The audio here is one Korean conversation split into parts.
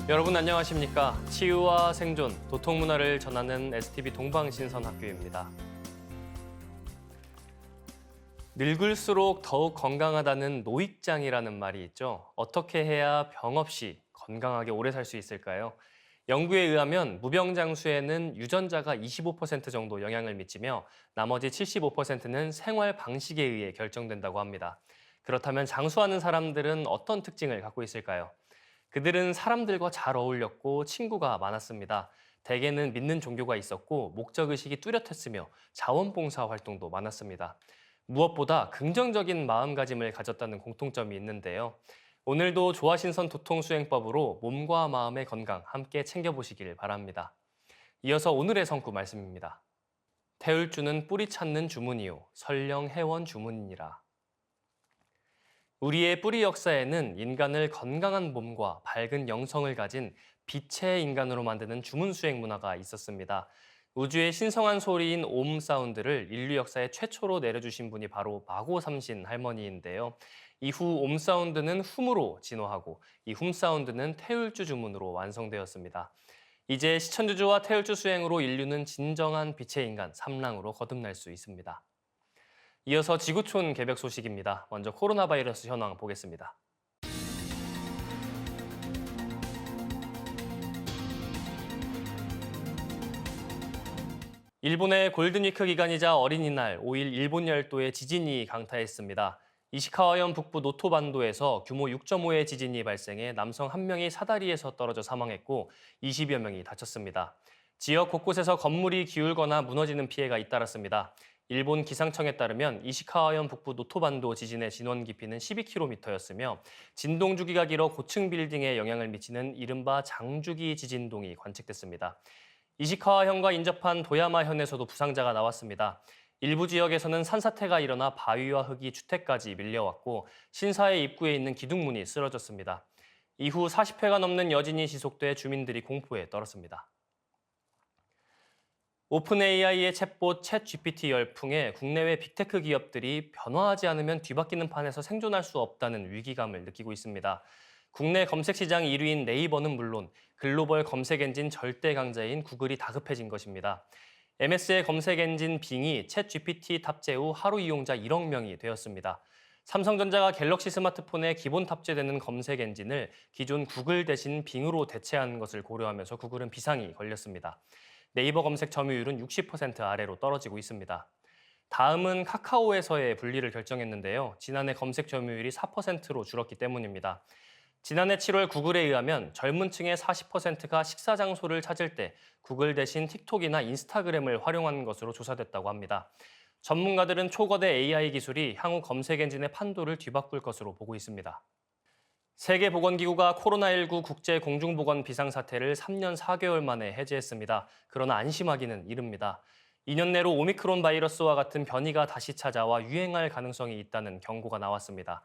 여러분 안녕하십니까? 치유와 생존, 도통문화를 전하는 STV 동방신선학교입니다. 늙을수록 더욱 건강하다는 노익장이라는 말이 있죠. 어떻게 해야 병 없이 건강하게 오래 살 수 있을까요? 연구에 의하면 무병장수에는 유전자가 25% 정도 영향을 미치며 나머지 75%는 생활 방식에 의해 결정된다고 합니다. 그렇다면 장수하는 사람들은 어떤 특징을 갖고 있을까요? 그들은 사람들과 잘 어울렸고 친구가 많았습니다. 대개는 믿는 종교가 있었고 목적의식이 뚜렷했으며 자원봉사 활동도 많았습니다. 무엇보다 긍정적인 마음가짐을 가졌다는 공통점이 있는데요. 오늘도 조화신선 도통수행법으로 몸과 마음의 건강 함께 챙겨보시길 바랍니다. 이어서 오늘의 성구 말씀입니다. 태울주는 뿌리 찾는 주문이요 설령 해원 주문이니라. 우리의 뿌리 역사에는 인간을 건강한 몸과 밝은 영성을 가진 빛의 인간으로 만드는 주문수행 문화가 있었습니다. 우주의 신성한 소리인 옴 사운드를 인류 역사에 최초로 내려주신 분이 바로 마고 삼신 할머니인데요. 이후 옴 사운드는 훔으로 진화하고 이 훔 사운드는 태울주 주문으로 완성되었습니다. 이제 시천주주와 태울주 수행으로 인류는 진정한 빛의 인간 삼랑으로 거듭날 수 있습니다. 이어서 지구촌 개벽 소식입니다. 먼저 코로나 바이러스 현황 보겠습니다. 일본의 골든위크 기간이자 어린이날 5일 일본 열도에 지진이 강타했습니다. 이시카와현 북부 노토반도에서 규모 6.5의 지진이 발생해 남성 1명이 사다리에서 떨어져 사망했고 20여 명이 다쳤습니다. 지역 곳곳에서 건물이 기울거나 무너지는 피해가 잇따랐습니다. 일본 기상청에 따르면 이시카와현 북부 노토반도 지진의 진원 깊이는 12km였으며 진동 주기가 길어 고층 빌딩에 영향을 미치는 이른바 장주기 지진동이 관측됐습니다. 이시카와현과 인접한 도야마현에서도 부상자가 나왔습니다. 일부 지역에서는 산사태가 일어나 바위와 흙이 주택까지 밀려왔고 신사의 입구에 있는 기둥문이 쓰러졌습니다. 이후 40회가 넘는 여진이 지속돼 주민들이 공포에 떨었습니다. 오픈 AI의 챗봇 챗GPT 열풍에 국내외 빅테크 기업들이 변화하지 않으면 뒤바뀌는 판에서 생존할 수 없다는 위기감을 느끼고 있습니다. 국내 검색 시장 1위인 네이버는 물론 글로벌 검색 엔진 절대 강자인 구글이 다급해진 것입니다. MS의 검색 엔진 빙이 챗GPT 탑재 후 하루 이용자 1억 명이 되었습니다. 삼성전자가 갤럭시 스마트폰에 기본 탑재되는 검색 엔진을 기존 구글 대신 빙으로 대체하는 것을 고려하면서 구글은 비상이 걸렸습니다. 네이버 검색 점유율은 60% 아래로 떨어지고 있습니다. 다음은 카카오에서의 분리를 결정했는데요. 지난해 검색 점유율이 4%로 줄었기 때문입니다. 지난해 7월 구글에 의하면 젊은 층의 40%가 식사 장소를 찾을 때 구글 대신 틱톡이나 인스타그램을 활용한 것으로 조사됐다고 합니다. 전문가들은 초거대 AI 기술이 향후 검색 엔진의 판도를 뒤바꿀 것으로 보고 있습니다. 세계보건기구가 코로나19 국제공중보건 비상사태를 3년 4개월 만에 해제했습니다. 그러나 안심하기는 이릅니다. 2년 내로 오미크론 바이러스와 같은 변이가 다시 찾아와 유행할 가능성이 있다는 경고가 나왔습니다.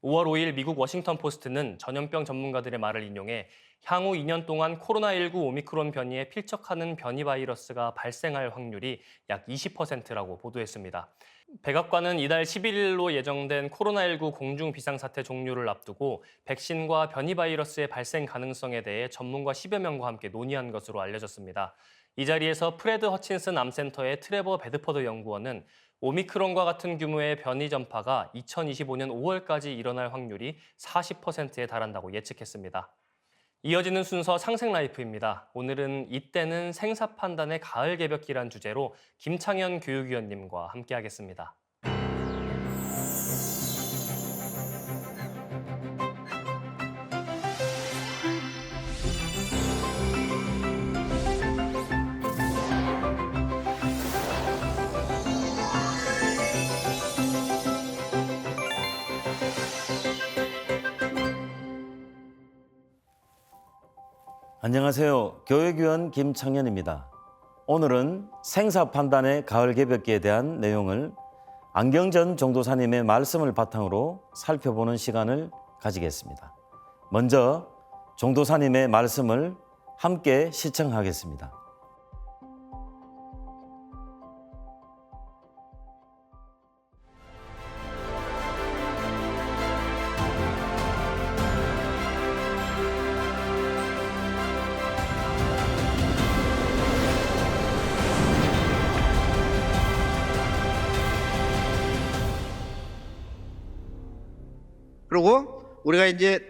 5월 5일 미국 워싱턴 포스트는 전염병 전문가들의 말을 인용해 향후 2년 동안 코로나19 오미크론 변이에 필적하는 변이 바이러스가 발생할 확률이 약 20%라고 보도했습니다. 백악관은 이달 11일로 예정된 코로나19 공중 비상사태 종료를 앞두고 백신과 변이 바이러스의 발생 가능성에 대해 전문가 10여 명과 함께 논의한 것으로 알려졌습니다. 이 자리에서 프레드 허친슨 암센터의 트레버 베드퍼드 연구원은 오미크론과 같은 규모의 변이 전파가 2025년 5월까지 일어날 확률이 40%에 달한다고 예측했습니다. 이어지는 순서 상생라이프입니다. 오늘은 이때는 생사 판단의 가을 개벽기란 주제로 김창현 교육위원님과 함께하겠습니다. 안녕하세요. 교육위원 김창현입니다. 오늘은 생사 판단의 가을 개벽기에 대한 내용을 안경전 종도사님의 말씀을 바탕으로 살펴보는 시간을 가지겠습니다. 먼저 종도사님의 말씀을 함께 시청하겠습니다. 그리고 우리가 이제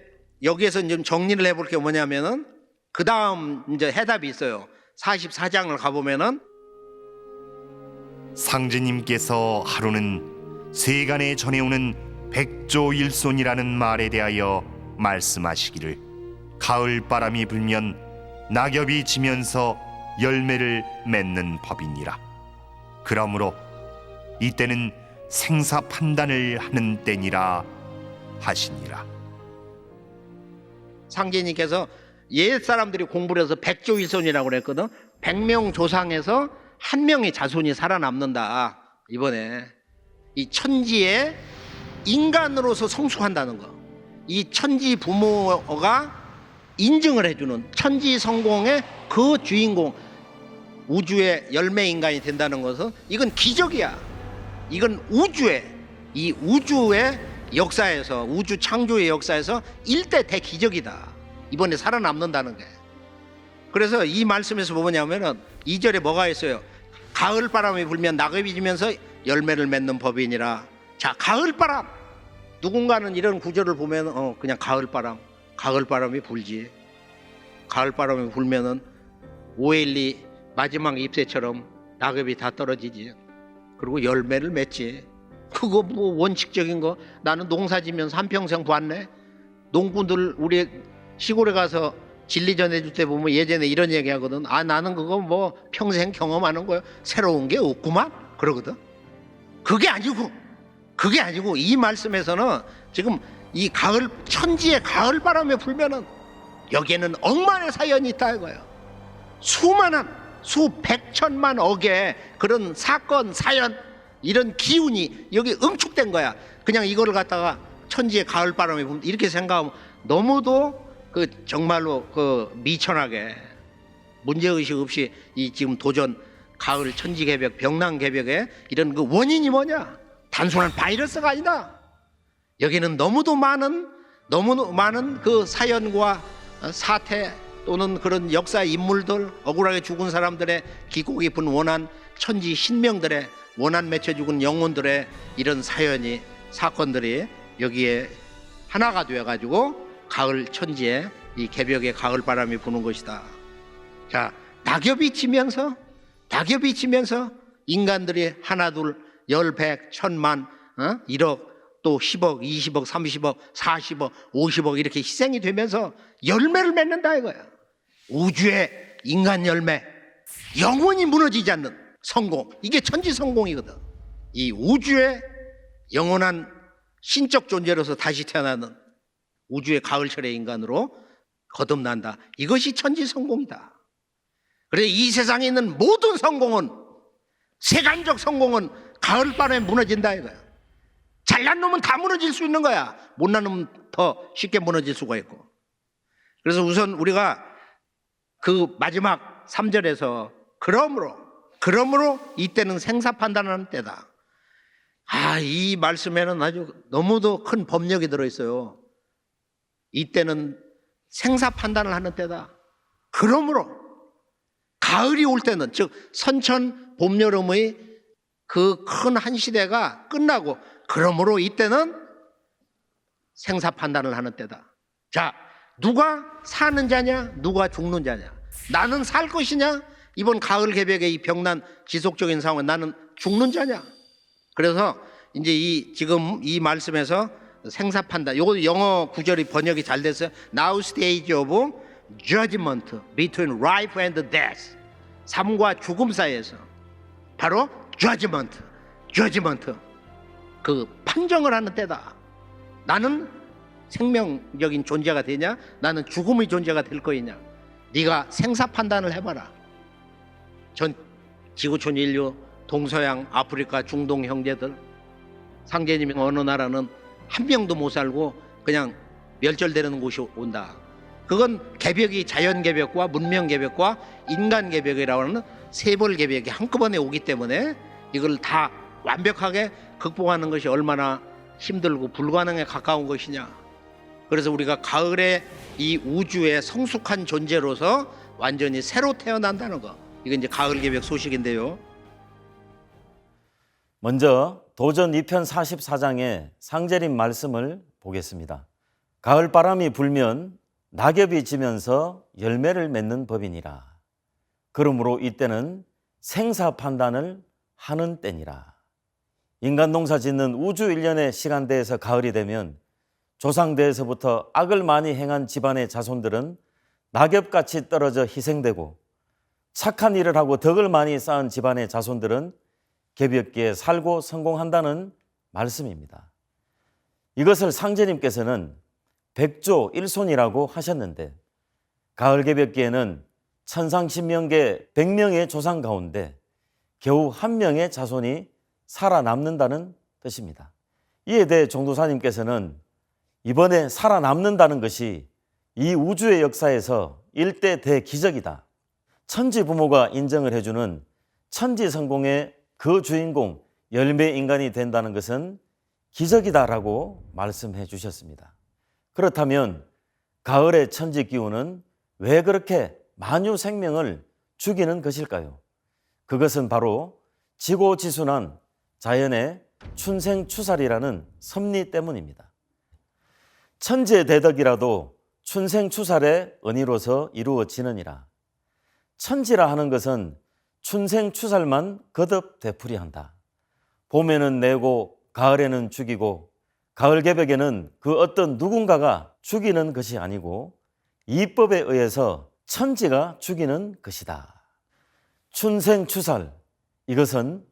여기에서 좀 정리를 해볼 게 뭐냐면은 그 다음 이제 해답이 있어요. 44장을 가보면은 상제님께서 하루는 세간에 전해오는 백조일손이라는 말에 대하여 말씀하시기를 가을 바람이 불면 낙엽이 지면서 열매를 맺는 법이니라. 그러므로 이때는 생사 판단을 하는 때니라 하시니라. 상제님께서 옛 사람들이 공부를 해서 백조일손이라고 그랬거든. 100명 조상에서 한 명의 자손이 살아남는다. 이번에 이 천지에 인간으로서 성숙한다는 거, 이 천지 부모가 인증을 해주는 천지 성공의 그 주인공, 우주의 열매 인간이 된다는 것은 이건 기적이야. 이건 이 우주의 역사에서, 우주 창조의 역사에서 일대 대기적이다. 이번에 살아남는다는 게. 그래서 이 말씀에서 뭐냐면은 2절에 뭐가 있어요? 가을 바람이 불면 낙엽이 지면서 열매를 맺는 법이니라. 자, 가을 바람. 누군가는 이런 구절을 보면 그냥 가을 바람이 불지. 가을 바람이 불면은 오엘리 마지막 잎새처럼 낙엽이 다 떨어지지. 그리고 열매를 맺지. 그거 뭐 원칙적인 거. 나는 농사 지면서 한평생 봤네. 농부들 우리 시골에 가서 진리 전해줄 때 보면 예전에 이런 얘기 하거든. 아, 나는 그거 뭐 평생 경험하는 거야. 새로운 게 없구만. 그러거든. 그게 아니고 이 말씀에서는 지금 이 가을, 천지의 가을 바람에 불면은 여기에는 억만의 사연이 있다 이거예요. 수많은, 수백천만 억의 그런 사건, 사연, 이런 기운이 여기 응축된 거야. 그냥 이거를 갖다가 천지의 가을 바람에 불면 이렇게 생각하면 너무도 정말로 미천하게 문제의식 없이 이 지금 도전 가을 천지개벽 병난개벽의 이런 그 원인이 뭐냐? 단순한 바이러스가 아니다. 여기는 너무도 많은 그 사연과 사태 또는 그런 역사 인물들, 억울하게 죽은 사람들의 깊고 깊은 원한, 천지 신명들의 원한 맺혀 죽은 영혼들의 이런 사연이, 사건들이 여기에 하나가 되어가지고 가을 천지에 이 개벽의 가을 바람이 부는 것이다. 자, 낙엽이 지면서 인간들이 하나, 둘, 열, 백, 천만, 1억, 또 10억, 20억, 30억, 40억, 50억 이렇게 희생이 되면서 열매를 맺는다 이거야. 우주의 인간 열매, 영원히 무너지지 않는 성공. 이게 천지 성공이거든. 이 우주의 영원한 신적 존재로서 다시 태어나는 우주의 가을철의 인간으로 거듭난다. 이것이 천지 성공이다. 그래서 이 세상에 있는 모든 성공은, 세간적 성공은 가을바람에 무너진다 이거야. 잘난 놈은 다 무너질 수 있는 거야. 못난 놈은 더 쉽게 무너질 수가 있고. 그래서 우선 우리가 그 마지막 3절에서 그러므로 이때는 생사 판단하는 때다. 아, 이 말씀에는 아주 너무도 큰 법력이 들어있어요. 이때는 생사 판단을 하는 때다. 그러므로 가을이 올 때는, 즉 선천 봄 여름의 그 큰 한 시대가 끝나고, 그러므로 이때는 생사 판단을 하는 때다. 자, 누가 사는 자냐, 누가 죽는 자냐. 나는 살 것이냐, 이번 가을 개벽의 이 병난 지속적인 상황에 나는 죽는 자냐. 그래서 이제 지금 이 말씀에서 생사 판단, 요거 영어 구절이 번역이 잘 됐어요. Now stage of judgment between life and death. 삶과 죽음 사이에서 바로 judgment. 그 판정을 하는 때다. 나는 생명적인 존재가 되냐, 나는 죽음의 존재가 될 거이냐. 네가 생사 판단을 해봐라. 전 지구촌 인류, 동서양, 아프리카, 중동 형제들, 상제님이 어느 나라는 한 명도 못 살고 그냥 멸절되는 곳이 온다. 그건 개벽이 자연 개벽과 문명 개벽과 인간 개벽이라고 하는 세벌 개벽이 한꺼번에 오기 때문에 이걸 다 완벽하게 극복하는 것이 얼마나 힘들고 불가능에 가까운 것이냐. 그래서 우리가 가을에 이 우주의 성숙한 존재로서 완전히 새로 태어난다는 거, 이건 이제 가을 개벽 소식인데요. 먼저 도전 2편 44장의 상제님 말씀을 보겠습니다. 가을 바람이 불면 낙엽이 지면서 열매를 맺는 법이니라. 그러므로 이때는 생사 판단을 하는 때니라. 인간 농사 짓는 우주 일련의 시간대에서 가을이 되면 조상대에서부터 악을 많이 행한 집안의 자손들은 낙엽같이 떨어져 희생되고, 착한 일을 하고 덕을 많이 쌓은 집안의 자손들은 개벽기에 살고 성공한다는 말씀입니다. 이것을 상제님께서는 백조일손이라고 하셨는데, 가을 개벽기에는 천상신명계 100명의 조상 가운데 겨우 한 명의 자손이 살아남는다는 뜻입니다. 이에 대해 종도사님께서는 이번에 살아남는다는 것이 이 우주의 역사에서 일대 대기적이다. 천지 부모가 인정을 해주는 천지 성공의 그 주인공 열매 인간이 된다는 것은 기적이다라고 말씀해 주셨습니다. 그렇다면 가을의 천지 기운은 왜 그렇게 만유 생명을 죽이는 것일까요? 그것은 바로 지고지순한 자연의 춘생추살이라는 섭리 때문입니다. 천지의 대덕이라도 춘생추살의 은희로서 이루어지느니라. 천지라 하는 것은 춘생추살만 거듭 되풀이한다. 봄에는 내고 가을에는 죽이고, 가을 개벽에는 그 어떤 누군가가 죽이는 것이 아니고 이법에 의해서 천지가 죽이는 것이다. 춘생추살, 이것은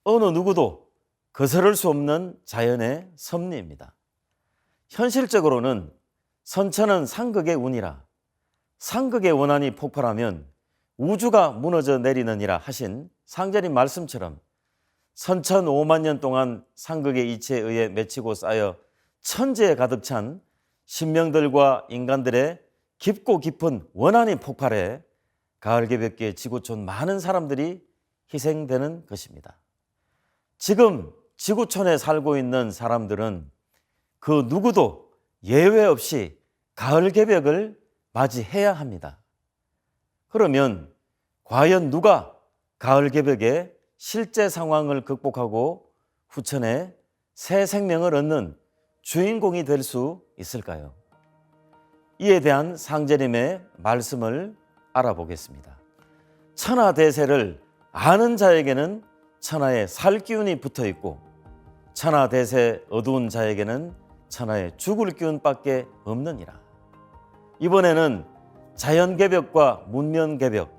어느 누구도 거스를 수 없는 자연의 섭리입니다. 현실적으로는 선천은 상극의 운이라, 상극의 원한이 폭발하면 우주가 무너져 내리느니라 하신 상제님 말씀처럼 선천 5만 년 동안 상극의 이치에 의해 맺히고 쌓여 천지에 가득 찬 신명들과 인간들의 깊고 깊은 원한이 폭발해 가을 개벽기에 지구촌 많은 사람들이 희생되는 것입니다. 지금 지구촌에 살고 있는 사람들은 그 누구도 예외 없이 가을 개벽을 맞이해야 합니다. 그러면 과연 누가 가을 개벽의 실제 상황을 극복하고 후천에 새 생명을 얻는 주인공이 될 수 있을까요? 이에 대한 상제님의 말씀을 알아보겠습니다. 천하대세를 아는 자에게는 천하의 살 기운이 붙어 있고, 천하대세 어두운 자에게는 천하의 죽을 기운밖에 없느니라. 이번에는 자연개벽과 문명개벽,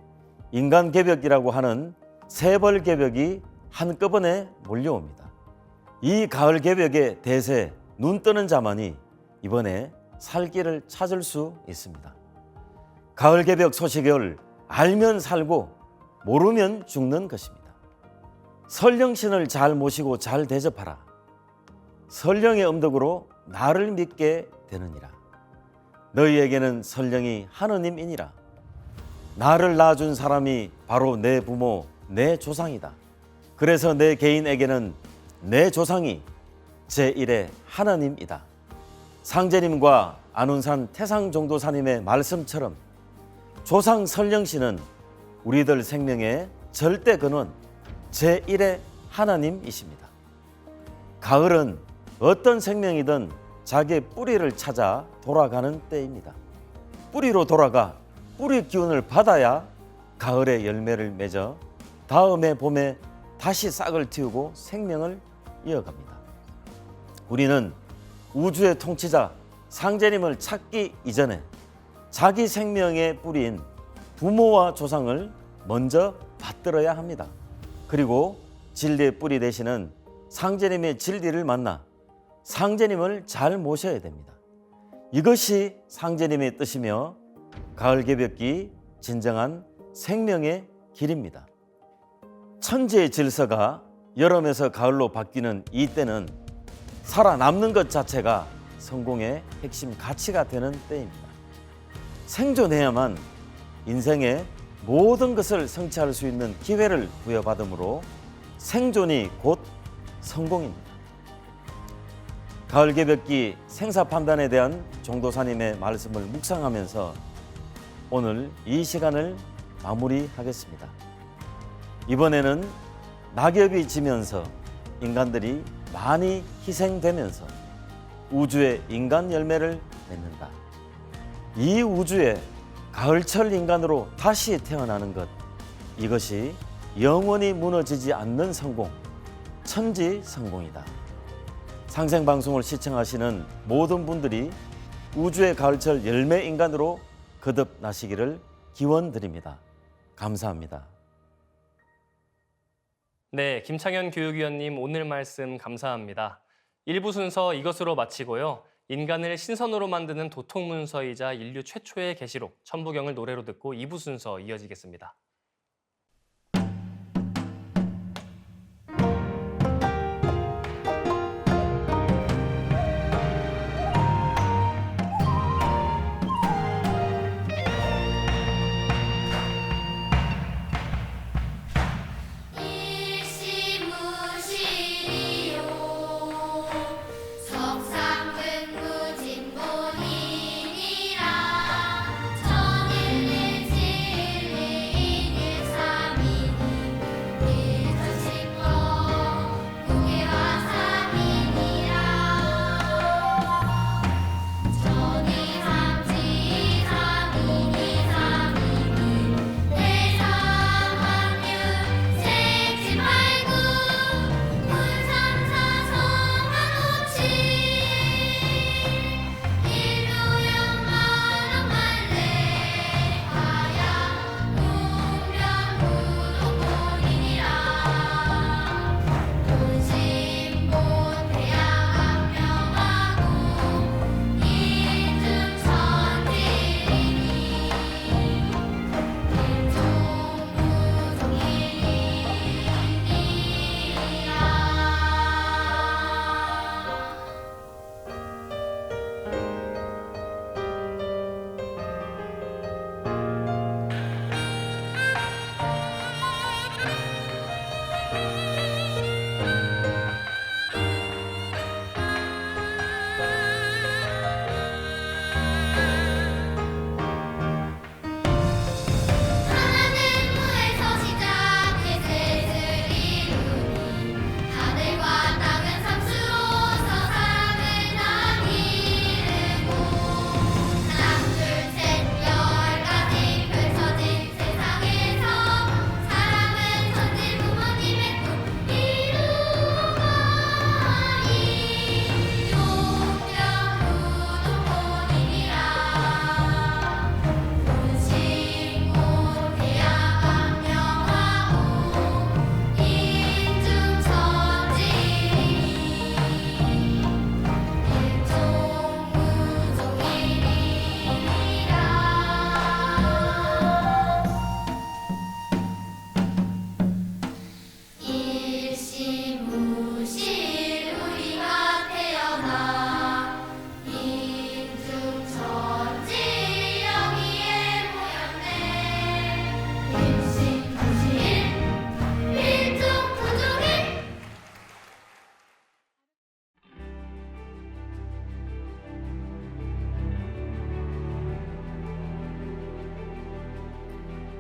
인간개벽이라고 하는 세벌 개벽이 한꺼번에 몰려옵니다. 이 가을 개벽의 대세, 눈 뜨는 자만이 이번에 살 길을 찾을 수 있습니다. 가을 개벽 소식을 알면 살고 모르면 죽는 것입니다. 설령신을 잘 모시고 잘 대접하라. 설령의 음덕으로 나를 믿게 되느니라. 너희에게는 설령이 하느님이니라. 나를 낳아준 사람이 바로 내 부모, 내 조상이다. 그래서 내 개인에게는 내 조상이 제1의 하나님이다. 상제님과 안운산 태상종도사님의 말씀처럼 조상 설령씨는 우리들 생명의 절대 근원 제1의 하나님이십니다. 가을은 어떤 생명이든 자기의 뿌리를 찾아 돌아가는 때입니다. 뿌리로 돌아가 뿌리 기운을 받아야 가을의 열매를 맺어 다음의 봄에 다시 싹을 틔우고 생명을 이어갑니다. 우리는 우주의 통치자 상제님을 찾기 이전에 자기 생명의 뿌리인 부모와 조상을 먼저 받들어야 합니다. 그리고 진리의 뿌리 되시는 상제님의 진리를 만나 상제님을 잘 모셔야 됩니다. 이것이 상제님의 뜻이며 가을 개벽기 진정한 생명의 길입니다. 천지의 질서가 여름에서 가을로 바뀌는 이 때는 살아남는 것 자체가 성공의 핵심 가치가 되는 때입니다. 생존해야만 인생의 모든 것을 성취할 수 있는 기회를 부여받으므로 생존이 곧 성공입니다. 가을 개벽기 생사 판단에 대한 종도사님의 말씀을 묵상하면서 오늘 이 시간을 마무리하겠습니다. 이번에는 낙엽이 지면서 인간들이 많이 희생되면서 우주의 인간 열매를 맺는다. 이 우주의 가을철 인간으로 다시 태어나는 것, 이것이 영원히 무너지지 않는 성공, 천지 성공이다. 상생방송을 시청하시는 모든 분들이 우주의 가을철 열매 인간으로 거듭나시기를 기원드립니다. 감사합니다. 네, 김창현 교육위원님 오늘 말씀 감사합니다. 1부 순서 이것으로 마치고요. 인간을 신선으로 만드는 도통문서이자 인류 최초의 계시록 천부경을 노래로 듣고 2부 순서 이어지겠습니다.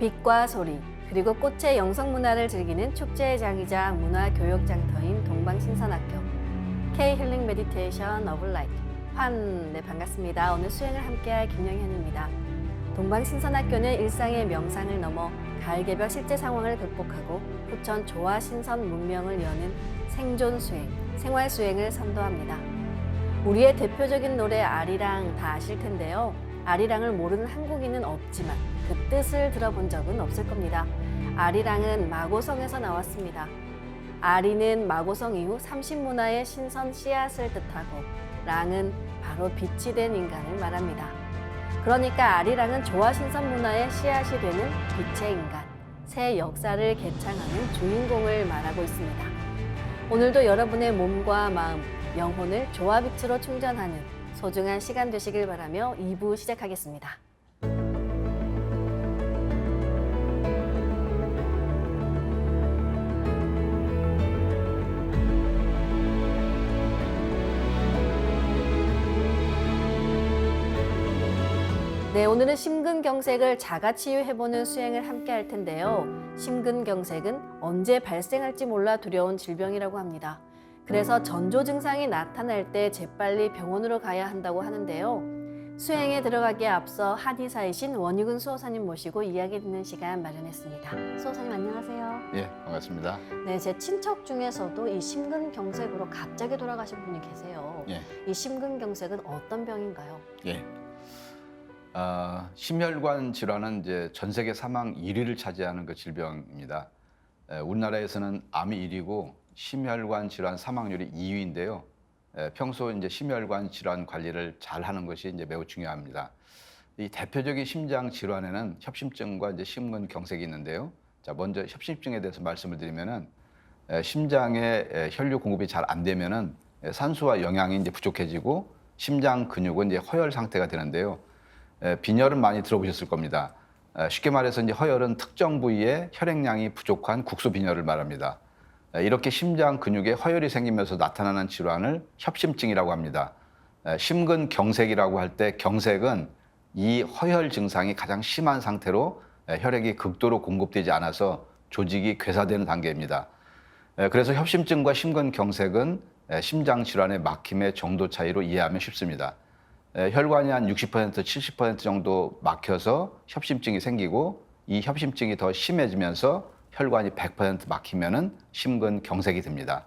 빛과 소리, 그리고 꽃의 영성문화를 즐기는 축제의 장이자 문화교육장터인 동방신선학교 K-힐링 메디테이션 오브 라이트 네, 반갑습니다. 오늘 수행을 함께할 김영현입니다. 동방신선학교는 일상의 명상을 넘어 가을개별 실제 상황을 극복하고 후천 조화신선 문명을 여는 생존 수행, 생활 수행을 선도합니다. 우리의 대표적인 노래 아리랑 다 아실 텐데요. 아리랑을 모르는 한국인은 없지만 그 뜻을 들어본 적은 없을 겁니다. 아리랑은 마고성에서 나왔습니다. 아리는 마고성 이후 삼신문화의 신선 씨앗을 뜻하고 랑은 바로 빛이 된 인간을 말합니다. 그러니까 아리랑은 조화신선 문화의 씨앗이 되는 빛의 인간, 새 역사를 개창하는 주인공을 말하고 있습니다. 오늘도 여러분의 몸과 마음, 영혼을 조화빛으로 충전하는 소중한 시간 되시길 바라며 2부 시작하겠습니다. 네, 오늘은 심근경색을 자가치유해보는 수행을 함께 할 텐데요. 심근경색은 언제 발생할지 몰라 두려운 질병이라고 합니다. 그래서 전조 증상이 나타날 때 재빨리 병원으로 가야 한다고 하는데요. 수행에 들어가기에 앞서 한의사이신 원익은 수호사님 모시고 이야기 듣는 시간 마련했습니다. 수호사님 안녕하세요. 예, 반갑습니다. 네, 제 친척 중에서도 이 심근경색으로 갑자기 돌아가신 분이 계세요. 예, 이 심근경색은 어떤 병인가요? 예. 심혈관 질환은 이제 전 세계 사망 1위를 차지하는 그 질병입니다. 우리나라에서는 암이 1위고 심혈관 질환 사망률이 2위인데요. 평소 이제 심혈관 질환 관리를 잘 하는 것이 이제 매우 중요합니다. 이 대표적인 심장 질환에는 협심증과 이제 심근경색이 있는데요. 자, 먼저 협심증에 대해서 말씀을 드리면은 심장에 혈류 공급이 잘 안 되면은 산소와 영양이 이제 부족해지고 심장 근육은 이제 허혈 상태가 되는데요. 빈혈은 많이 들어보셨을 겁니다. 쉽게 말해서 이제 허혈은 특정 부위에 혈액량이 부족한 국소 빈혈을 말합니다. 이렇게 심장 근육에 허혈이 생기면서 나타나는 질환을 협심증이라고 합니다. 심근경색이라고 할 때 경색은 이 허혈 증상이 가장 심한 상태로 혈액이 극도로 공급되지 않아서 조직이 괴사되는 단계입니다. 그래서 협심증과 심근경색은 심장 질환의 막힘의 정도 차이로 이해하면 쉽습니다. 혈관이 한 60%, 70% 정도 막혀서 협심증이 생기고 이 협심증이 더 심해지면서 혈관이 100% 막히면은 심근경색이 됩니다.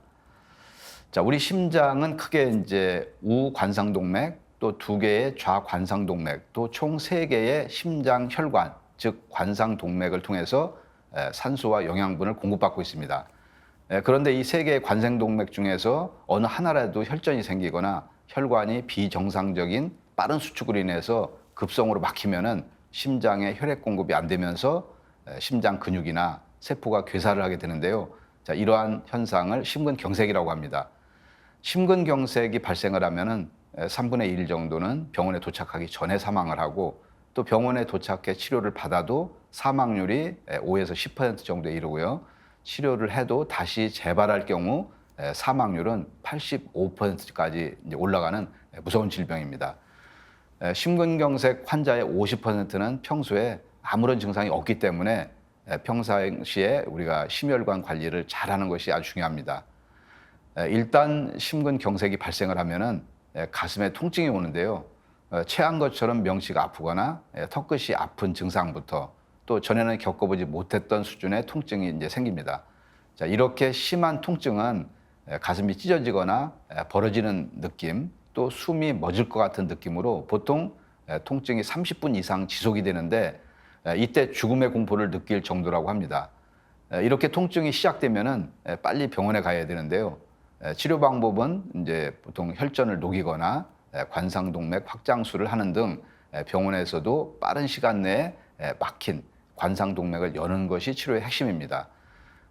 자, 우리 심장은 크게 이제 우관상동맥, 또 2개의 좌관상동맥, 또 총 3개의 심장 혈관, 즉 관상동맥을 통해서 산소와 영양분을 공급받고 있습니다. 그런데 이 3개의 관상동맥 중에서 어느 하나라도 혈전이 생기거나 혈관이 비정상적인 빠른 수축으로 인해서 급성으로 막히면은 심장에 혈액 공급이 안 되면서 심장 근육이나 세포가 괴사를 하게 되는데요. 자, 이러한 현상을 심근경색이라고 합니다. 심근경색이 발생을 하면은 3분의 1 정도는 병원에 도착하기 전에 사망을 하고 또 병원에 도착해 치료를 받아도 사망률이 5에서 10% 정도에 이르고요. 치료를 해도 다시 재발할 경우 사망률은 85%까지 올라가는 무서운 질병입니다. 심근경색 환자의 50%는 평소에 아무런 증상이 없기 때문에 평상시에 우리가 심혈관 관리를 잘하는 것이 아주 중요합니다. 일단 심근경색이 발생을 하면은 가슴에 통증이 오는데요. 체한 것처럼 명치가 아프거나 턱끝이 아픈 증상부터 또 전에는 겪어보지 못했던 수준의 통증이 이제 생깁니다. 자, 이렇게 심한 통증은 가슴이 찢어지거나 벌어지는 느낌, 또 숨이 멎을 것 같은 느낌으로 보통 통증이 30분 이상 지속이 되는데 이때 죽음의 공포를 느낄 정도라고 합니다. 이렇게 통증이 시작되면은 빨리 병원에 가야 되는데요. 치료 방법은 이제 보통 혈전을 녹이거나 관상동맥 확장술을 하는 등 병원에서도 빠른 시간 내에 막힌 관상동맥을 여는 것이 치료의 핵심입니다.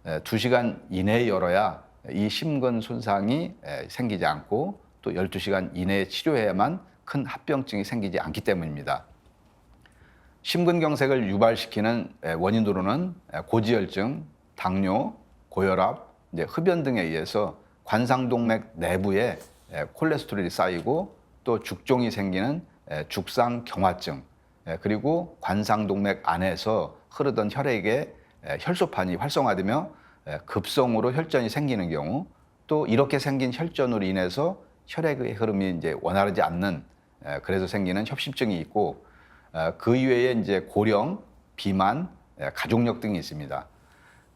2시간 이내에 열어야 이 심근 손상이 생기지 않고 또 12시간 이내에 치료해야만 큰 합병증이 생기지 않기 때문입니다. 심근경색을 유발시키는 원인으로는 고지혈증, 당뇨, 고혈압, 흡연 등에 의해서 관상동맥 내부에 콜레스테롤이 쌓이고 또 죽종이 생기는 죽상경화증, 그리고 관상동맥 안에서 흐르던 혈액의 혈소판이 활성화되며 급성으로 혈전이 생기는 경우, 또 이렇게 생긴 혈전으로 인해서 혈액의 흐름이 이제 원활하지 않는 그래서 생기는 협심증이 있고, 그 이외에 이제 고령, 비만, 가족력 등이 있습니다.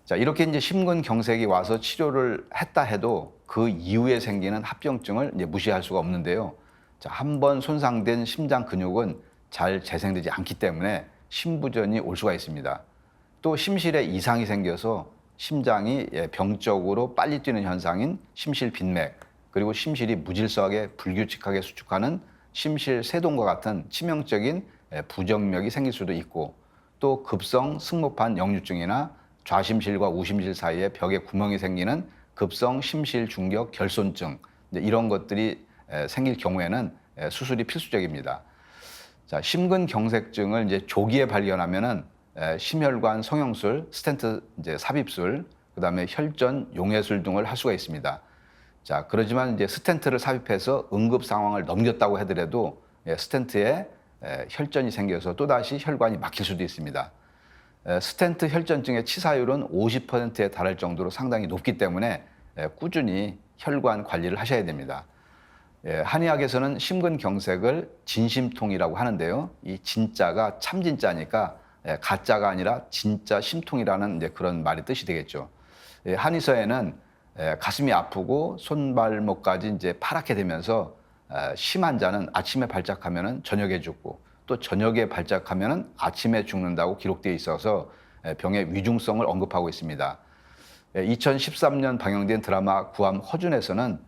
자, 이렇게 이제 심근경색이 와서 치료를 했다 해도 그 이후에 생기는 합병증을 이제 무시할 수가 없는데요. 자, 한번 손상된 심장 근육은 잘 재생되지 않기 때문에 심부전이 올 수가 있습니다. 또 심실에 이상이 생겨서 심장이 병적으로 빨리 뛰는 현상인 심실빈맥, 그리고 심실이 무질서하게 불규칙하게 수축하는 심실세동과 같은 치명적인 부정맥이 생길 수도 있고, 또 급성 승모판 역류증이나 좌심실과 우심실 사이에 벽에 구멍이 생기는 급성 심실중격 결손증, 이런 것들이 생길 경우에는 수술이 필수적입니다. 자, 심근경색증을 이제 조기에 발견하면은 심혈관 성형술, 스텐트 이제 삽입술, 그다음에 혈전 용해술 등을 할 수가 있습니다. 자, 그러지만 이제 스텐트를 삽입해서 응급 상황을 넘겼다고 하더라도 스텐트에 혈전이 생겨서 또다시 혈관이 막힐 수도 있습니다. 스텐트 혈전증의 치사율은 50%에 달할 정도로 상당히 높기 때문에 꾸준히 혈관 관리를 하셔야 됩니다. 한의학에서는 심근경색을 진심통이라고 하는데요. 이 진짜가 참진짜니까 가짜가 아니라 진짜 심통이라는 이제 그런 말의 뜻이 되겠죠. 한의서에는 가슴이 아프고 손발목까지 이제 파랗게 되면서 심한 자는 아침에 발작하면은 저녁에 죽고 또 저녁에 발작하면은 아침에 죽는다고 기록되어 있어서 병의 위중성을 언급하고 있습니다. 2013년 방영된 드라마 구암 허준에서는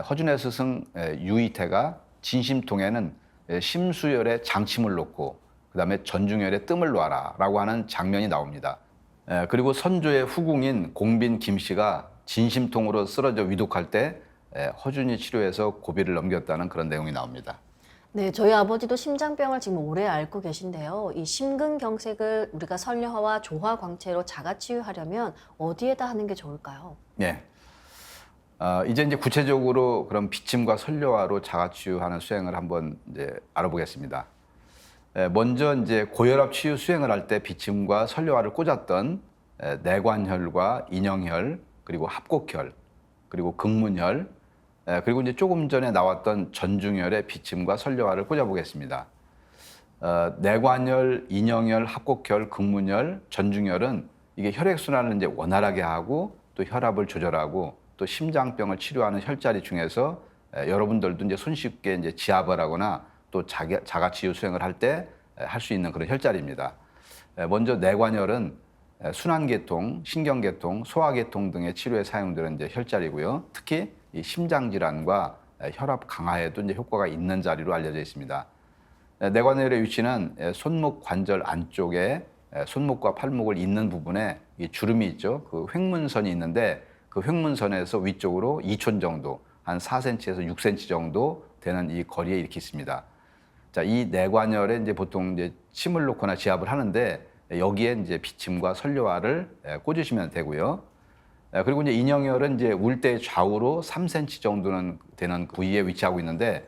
허준의 스승 유이태가 진심통에는 심수열에 장침을 놓고 그다음에 전중열에 뜸을 놔라라고 하는 장면이 나옵니다. 그리고 선조의 후궁인 공빈 김씨가 진심통으로 쓰러져 위독할 때 허준이 치료해서 고비를 넘겼다는 그런 내용이 나옵니다. 네, 저희 아버지도 심장병을 지금 오래 앓고 계신데요. 이 심근경색을 우리가 선려화와 조화광채로 자가치유하려면 어디에다 하는 게 좋을까요? 네. 이제 구체적으로 그런 비침과 선려화로 자가치유하는 수행을 한번 이제 알아보겠습니다. 먼저 이제 고혈압 치유 수행을 할 때 비침과 선려화를 꽂았던 내관혈과 인형혈, 그리고 합곡혈, 그리고 극문혈, 그리고 이제 조금 전에 나왔던 전중혈의 비침과 선려화를 꽂아보겠습니다. 내관혈, 인형혈, 합곡혈, 극문혈, 전중혈은 이게 혈액순환을 이제 원활하게 하고 또 혈압을 조절하고 또 심장병을 치료하는 혈자리 중에서 여러분들도 이제 손쉽게 이제 지압을 하거나 또 자가치유 수행을 할 때 할 수 있는 그런 혈자리입니다. 먼저 내관혈은 순환계통, 신경계통, 소화계통 등의 치료에 사용되는 이제 혈자리고요. 특히 이 심장질환과 혈압 강화에도 이제 효과가 있는 자리로 알려져 있습니다. 내관혈의 위치는 손목 관절 안쪽에 손목과 팔목을 잇는 부분에 이 주름이 있죠. 그 횡문선이 있는데 그 횡문선에서 위쪽으로 2촌 정도, 한 4cm에서 6cm 정도 되는 이 거리에 이렇게 있습니다. 자, 이 내관혈에 이제 보통 이제 침을 놓거나 지압을 하는데 여기에 이제 비침과 선려화를 꽂으시면 되고요. 그리고 이제 인형혈은 이제 울대 좌우로 3cm 정도는 되는 부위에 위치하고 있는데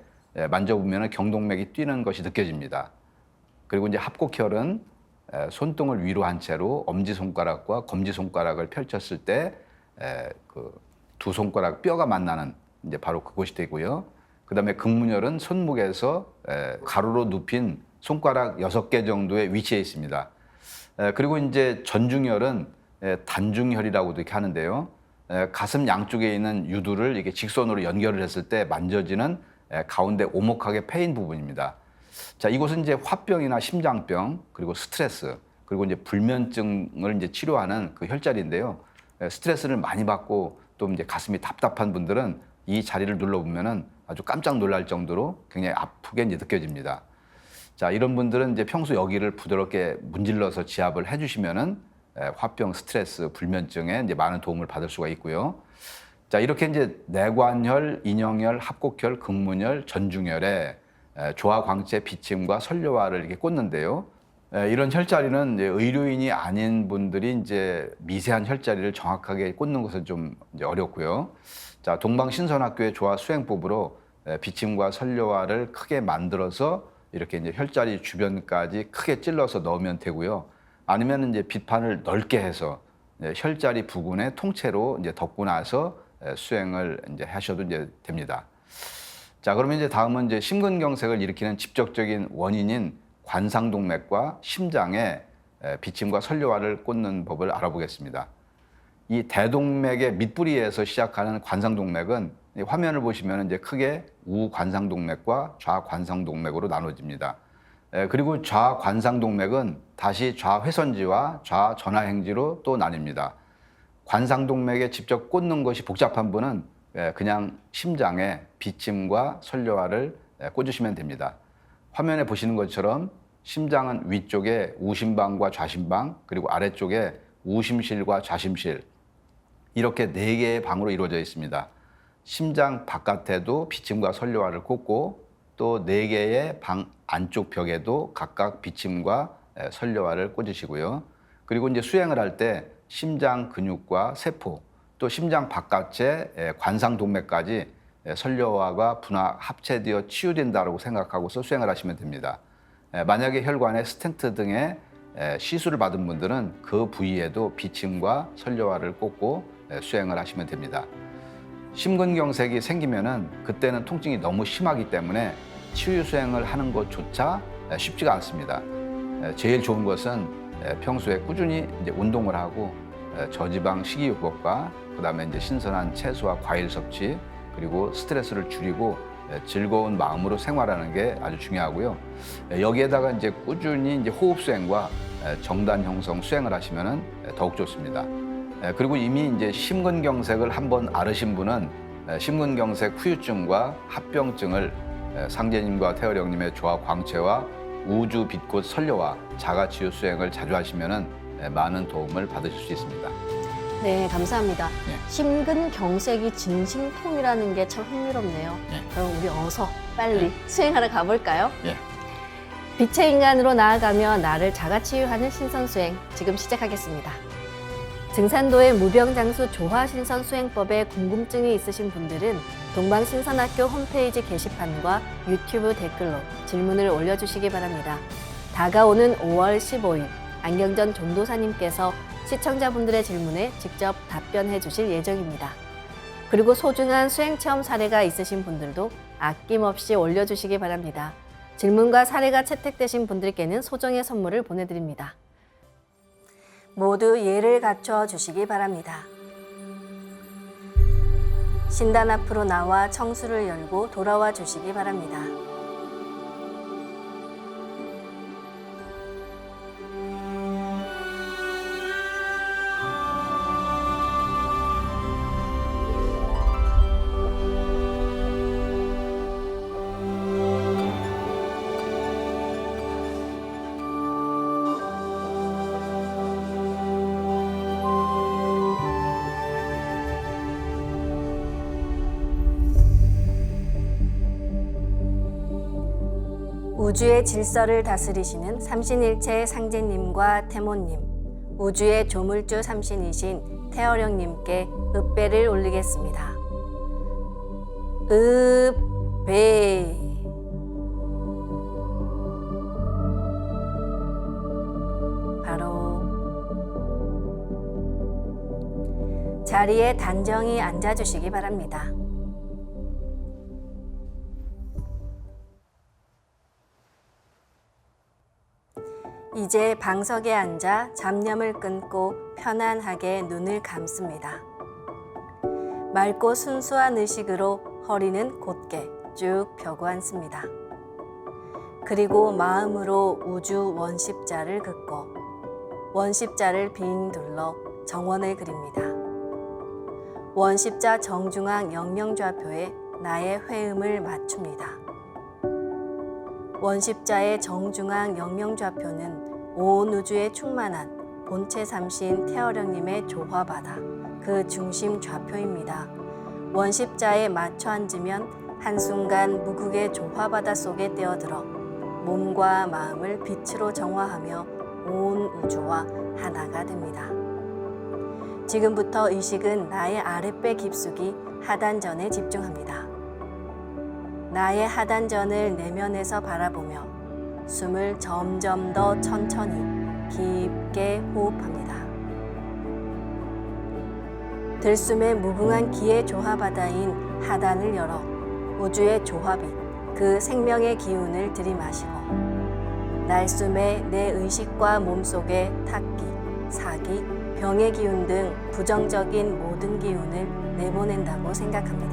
만져보면 경동맥이 뛰는 것이 느껴집니다. 그리고 이제 합곡혈은 손등을 위로 한 채로 엄지손가락과 검지손가락을 펼쳤을 때 그 두 손가락 뼈가 만나는 이제 바로 그곳이 되고요. 그다음에 극문혈은 손목에서 가로로 눕힌 손가락 6개 정도의 위치에 있습니다. 그리고 이제 전중혈은 단중혈이라고도 이렇게 하는데요. 가슴 양쪽에 있는 유두를 이렇게 직선으로 연결을 했을 때 만져지는 가운데 오목하게 패인 부분입니다. 자, 이곳은 이제 화병이나 심장병, 그리고 스트레스, 그리고 이제 불면증을 이제 치료하는 그 혈자리인데요. 스트레스를 많이 받고 또 이제 가슴이 답답한 분들은 이 자리를 눌러보면은 아주 깜짝 놀랄 정도로 굉장히 아프게 이제 느껴집니다. 자, 이런 분들은 이제 평소 여기를 부드럽게 문질러서 지압을 해주시면은 화병, 스트레스, 불면증에 이제 많은 도움을 받을 수가 있고요. 자, 이렇게 이제 내관혈, 인형혈, 합곡혈, 극문혈, 전중혈에 조화광채, 비침과 선려화를 이렇게 꽂는데요. 이런 혈자리는 이제 의료인이 아닌 분들이 이제 미세한 혈자리를 정확하게 꽂는 것은 좀 이제 어렵고요. 자, 동방신선학교의 조화 수행법으로 비침과 선려화를 크게 만들어서 이렇게 이제 혈자리 주변까지 크게 찔러서 넣으면 되고요. 아니면 이제 빗판을 넓게 해서 혈자리 부근에 통째로 이제 덮고 나서 수행을 이제 하셔도 이제 됩니다. 자, 그러면 이제 다음은 이제 심근경색을 일으키는 직접적인 원인인 관상동맥과 심장에 비침과 선려화를 꽂는 법을 알아보겠습니다. 이 대동맥의 밑부리에서 시작하는 관상동맥은 화면을 보시면 이제 크게 우관상동맥과 좌관상동맥으로 나눠집니다. 그리고 좌관상동맥은 다시 좌회선지와 좌전하행지로 또 나뉩니다. 관상동맥에 직접 꽂는 것이 복잡한 분은 그냥 심장에 비침과 선려화를 꽂으시면 됩니다. 화면에 보시는 것처럼 심장은 위쪽에 우심방과 좌심방, 그리고 아래쪽에 우심실과 좌심실, 이렇게 4개의 방으로 이루어져 있습니다. 심장 바깥에도 비침과 선려화를 꽂고 또 4개의 방 안쪽 벽에도 각각 비침과 선려화를 꽂으시고요. 그리고 이제 수행을 할 때 심장 근육과 세포, 또 심장 바깥의 관상동맥까지 선려화가 분화 합체되어 치유된다고 생각하고서 수행을 하시면 됩니다. 만약에 혈관에 스텐트 등의 시술을 받은 분들은 그 부위에도 비침과 선려화를 꽂고 수행을 하시면 됩니다. 심근경색이 생기면은 그때는 통증이 너무 심하기 때문에 치유 수행을 하는 것조차 쉽지가 않습니다. 제일 좋은 것은 평소에 꾸준히 이제 운동을 하고 저지방 식이요법과 그다음에 이제 신선한 채소와 과일 섭취 그리고 스트레스를 줄이고 즐거운 마음으로 생활하는 게 아주 중요하고요. 여기에다가 이제 꾸준히 이제 호흡 수행과 정단 형성 수행을 하시면은 더욱 좋습니다. 그리고 이미 이제 심근경색을 한번 앓으신 분은 심근경색 후유증과 합병증을 상제님과 태열 형님의 조화 광채와 우주 빛꽃 선료와 자가치유 수행을 자주 하시면은 많은 도움을 받으실 수 있습니다. 네, 감사합니다. 네. 심근경색이 진심통이라는 게 참 흥미롭네요. 네. 그럼 우리 어서 빨리 수행하러 가볼까요? 예. 빛의 인간으로 나아가며 나를 자가치유하는 신선수행 지금 시작하겠습니다. 증산도의 무병장수 조화신선수행법에 궁금증이 있으신 분들은 동방신선학교 홈페이지 게시판과 유튜브 댓글로 질문을 올려주시기 바랍니다. 다가오는 5월 15일 안경전 전도사님께서 시청자분들의 질문에 직접 답변해 주실 예정입니다. 그리고 소중한 수행체험 사례가 있으신 분들도 아낌없이 올려주시기 바랍니다. 질문과 사례가 채택되신 분들께는 소정의 선물을 보내드립니다. 모두 예를 갖춰 주시기 바랍니다. 신단 앞으로 나와 청수를 열고 돌아와 주시기 바랍니다. 우주의 질서를 다스리시는 삼신일체의 상제님과 태모님, 우주의 조물주 삼신이신 태어령님께 읍배를 올리겠습니다. 읍배. 바로 자리에 단정히 앉아주시기 바랍니다. 이제 방석에 앉아 잡념을 끊고 편안하게 눈을 감습니다. 맑고 순수한 의식으로 허리는 곧게 쭉 펴고 앉습니다. 그리고 마음으로 우주 원십자를 긋고 원십자를 빙 둘러 정원을 그립니다. 원십자 정중앙 영명좌표에 나의 회음을 맞춥니다. 원십자의 정중앙 영명좌표는 온 우주에 충만한 본체 삼신 태어령님의 조화바다, 그 중심 좌표입니다. 원십자에 맞춰 앉으면 한순간 무극의 조화바다 속에 뛰어들어 몸과 마음을 빛으로 정화하며 온 우주와 하나가 됩니다. 지금부터 의식은 나의 아랫배 깊숙이 하단전에 집중합니다. 나의 하단전을 내면에서 바라보며 숨을 점점 더 천천히 깊게 호흡합니다. 들숨의 무궁한 기의 조화바다인 하단을 열어 우주의 조화빛, 그 생명의 기운을 들이마시고 날숨에 내 의식과 몸속의 탁기, 사기, 병의 기운 등 부정적인 모든 기운을 내보낸다고 생각합니다.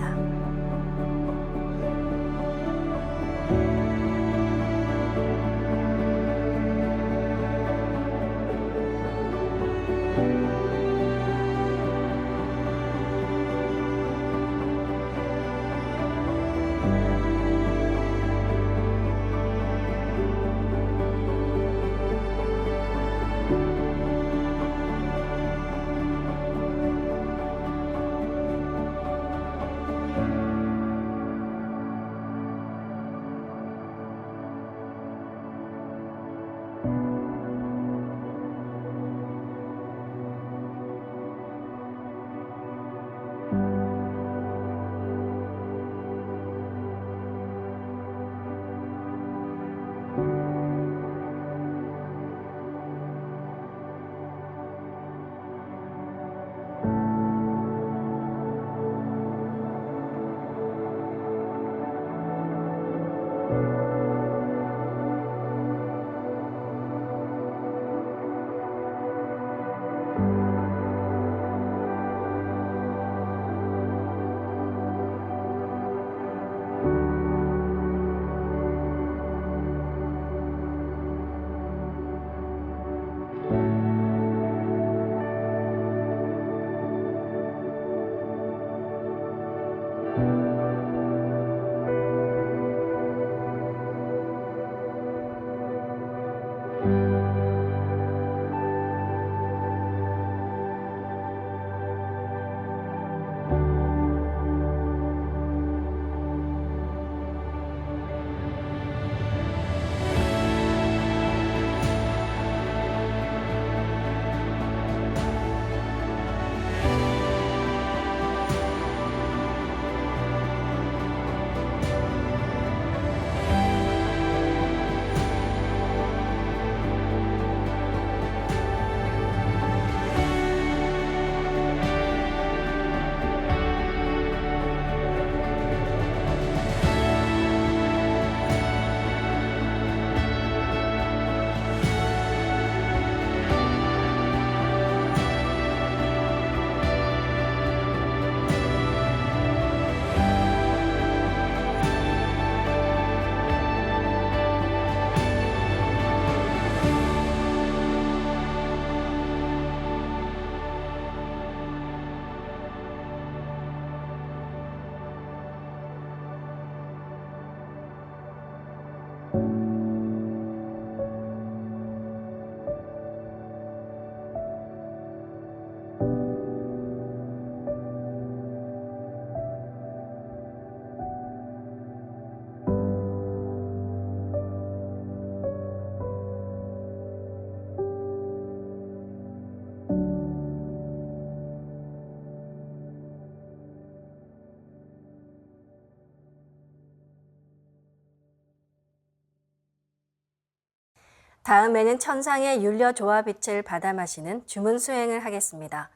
다음에는 천상의 율려 조화빛을 받아 마시는 주문 수행을 하겠습니다.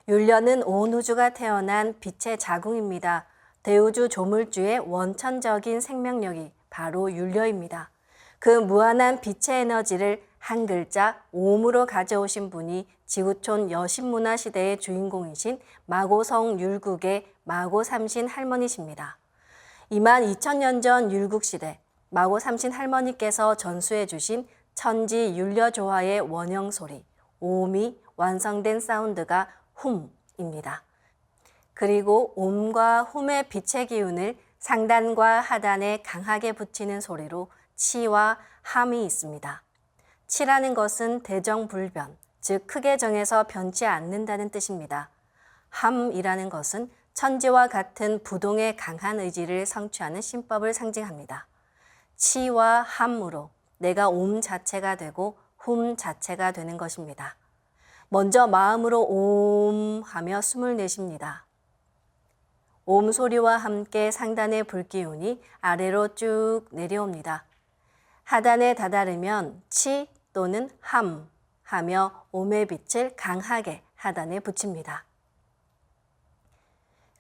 율려는 온 우주가 태어난 빛의 자궁입니다. 대우주 조물주의 원천적인 생명력이 바로 율려입니다. 그 무한한 빛의 에너지를 한 글자 옴으로 가져오신 분이 지구촌 여신문화 시대의 주인공이신 마고성 율국의 마고 삼신 할머니십니다. 22,000년 전 율국 시대 마고 삼신 할머니께서 전수해 주신 천지 율려 조화의 원형 소리 옴이 완성된 사운드가 훔입니다. 그리고 옴과 훔의 빛의 기운을 상단과 하단에 강하게 붙이는 소리로 치와 함이 있습니다. 치라는 것은 대정불변, 즉 크게 정해서 변치 않는다는 뜻입니다. 함이라는 것은 천지와 같은 부동의 강한 의지를 성취하는 신법을 상징합니다. 치와 함으로 내가 옴 자체가 되고 훔 자체가 되는 것입니다. 먼저 마음으로 옴 하며 숨을 내쉽니다. 옴 소리와 함께 상단의 불기운이 아래로 쭉 내려옵니다. 하단에 다다르면 치 또는 함 하며 옴의 빛을 강하게 하단에 붙입니다.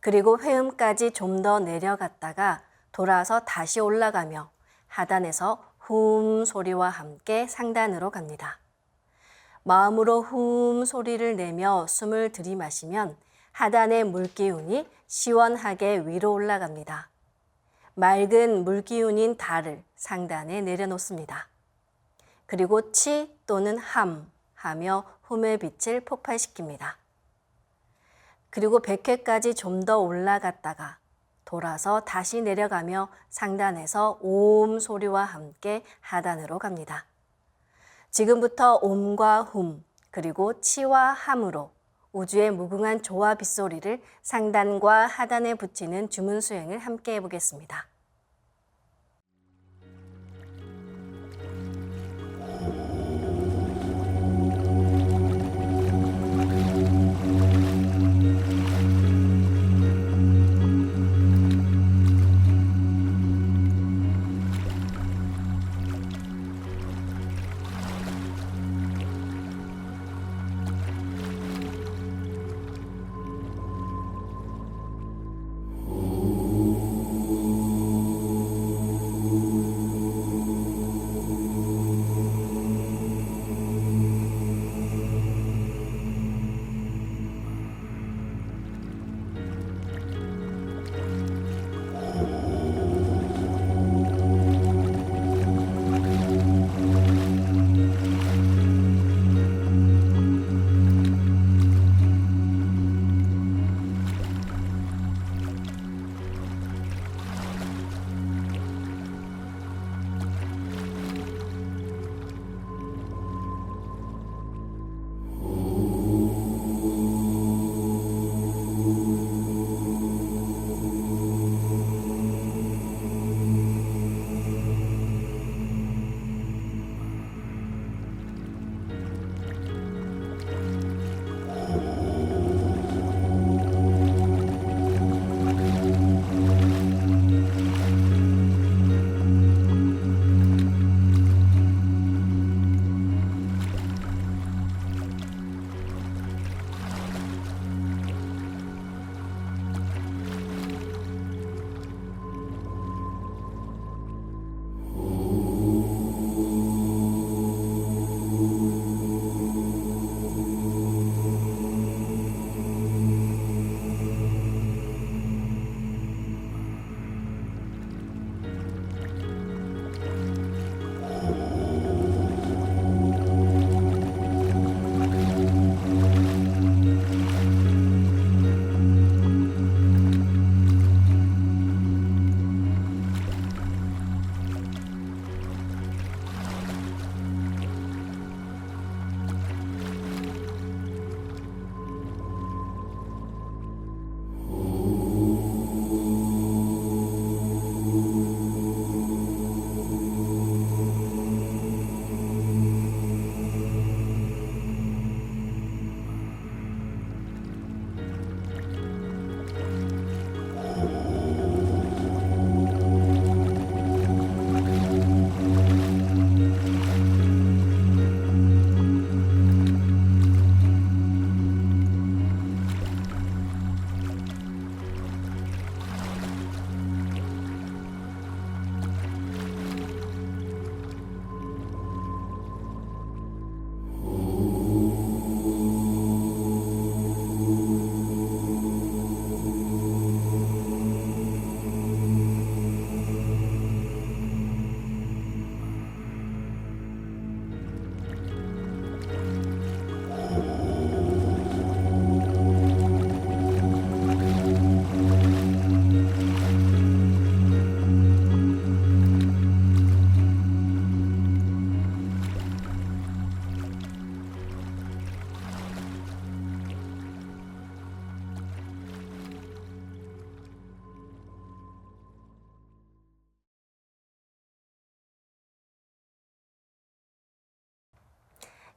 그리고 회음까지 좀 더 내려갔다가 돌아서 다시 올라가며 하단에서 훔 소리와 함께 상단으로 갑니다. 마음으로 훔 소리를 내며 숨을 들이마시면 하단의 물기운이 시원하게 위로 올라갑니다. 맑은 물기운인 달을 상단에 내려놓습니다. 그리고 치 또는 함 하며 훔의 빛을 폭발시킵니다. 그리고 100회까지 좀 더 올라갔다가 돌아서 다시 내려가며 상단에서 옴 소리와 함께 하단으로 갑니다. 지금부터 옴과 훔 그리고 치와 함으로 우주의 무궁한 조화 빗소리를 상단과 하단에 붙이는 주문 수행을 함께 해보겠습니다.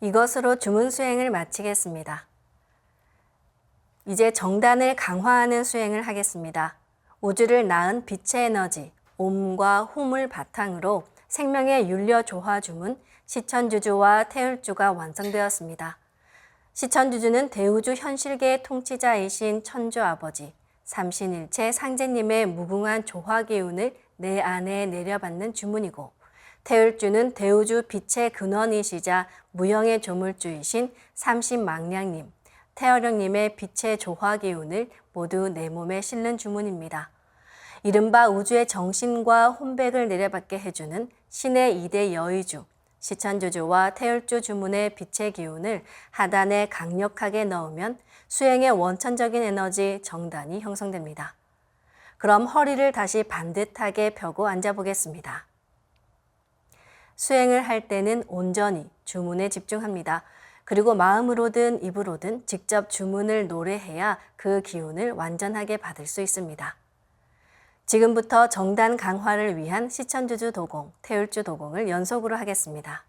이것으로 주문 수행을 마치겠습니다. 이제 정단을 강화하는 수행을 하겠습니다. 우주를 낳은 빛의 에너지, 옴과 홈을 바탕으로 생명의 율려 조화 주문, 시천주주와 태율주가 완성되었습니다. 시천주주는 대우주 현실계의 통치자이신 천주아버지, 삼신일체 상제님의 무궁한 조화 기운을 내 안에 내려받는 주문이고, 태율주는 대우주 빛의 근원이시자 무형의 조물주이신 삼신망량님, 태어령님의 빛의 조화 기운을 모두 내 몸에 실는 주문입니다. 이른바 우주의 정신과 혼백을 내려받게 해주는 신의 2대 여의주, 시천주주와 태율주 주문의 빛의 기운을 하단에 강력하게 넣으면 수행의 원천적인 에너지 정단이 형성됩니다. 그럼 허리를 다시 반듯하게 펴고 앉아보겠습니다. 수행을 할 때는 온전히 주문에 집중합니다. 그리고 마음으로든 입으로든 직접 주문을 노래해야 그 기운을 완전하게 받을 수 있습니다. 지금부터 정단 강화를 위한 시천주주 도공, 태율주 도공을 연속으로 하겠습니다.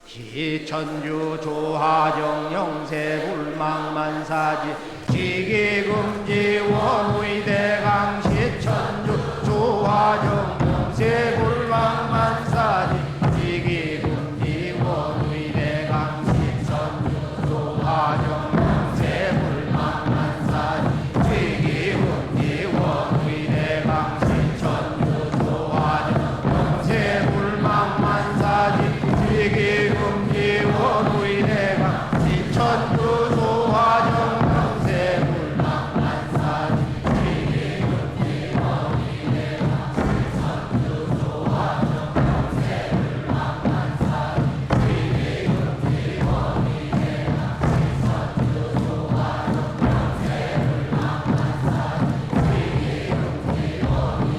시천주 조화정 영세불망만사지 지기금지 원의대강 시천주 조화정 영세불망만사지 지기금지 원의대강 시천주 조화정 영세불망만사지 지기금지 원의대강 시천주 조화정 영세불망만사지 지기금지 원의대강 시천주 조화정 영세불망만사지 지기금지 원의대강 시천주 조화정 영세불망만사지 지기금지 원의대강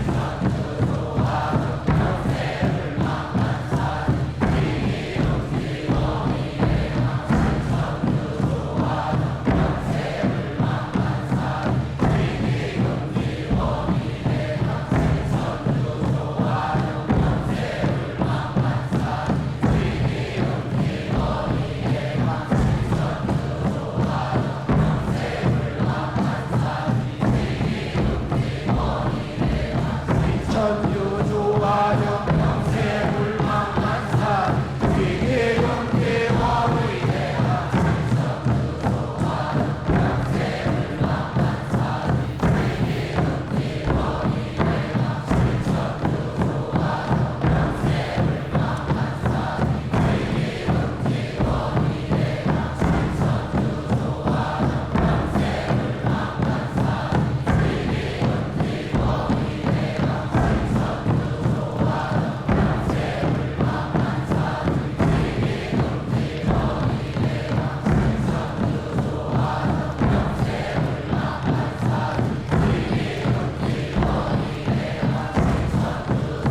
시천주 조화정 영세불망만사지 지기금지 원의대강 시천주 조화정 천주 조화정 영세불망만사지 지기금지 원의대강 시천주 조화정 영세불망만사지 지기금지 원의대강 시천주 조화정 영세불망만사지 지기금지 원의대강 시천주 조화정 영세불망만사지 지기금지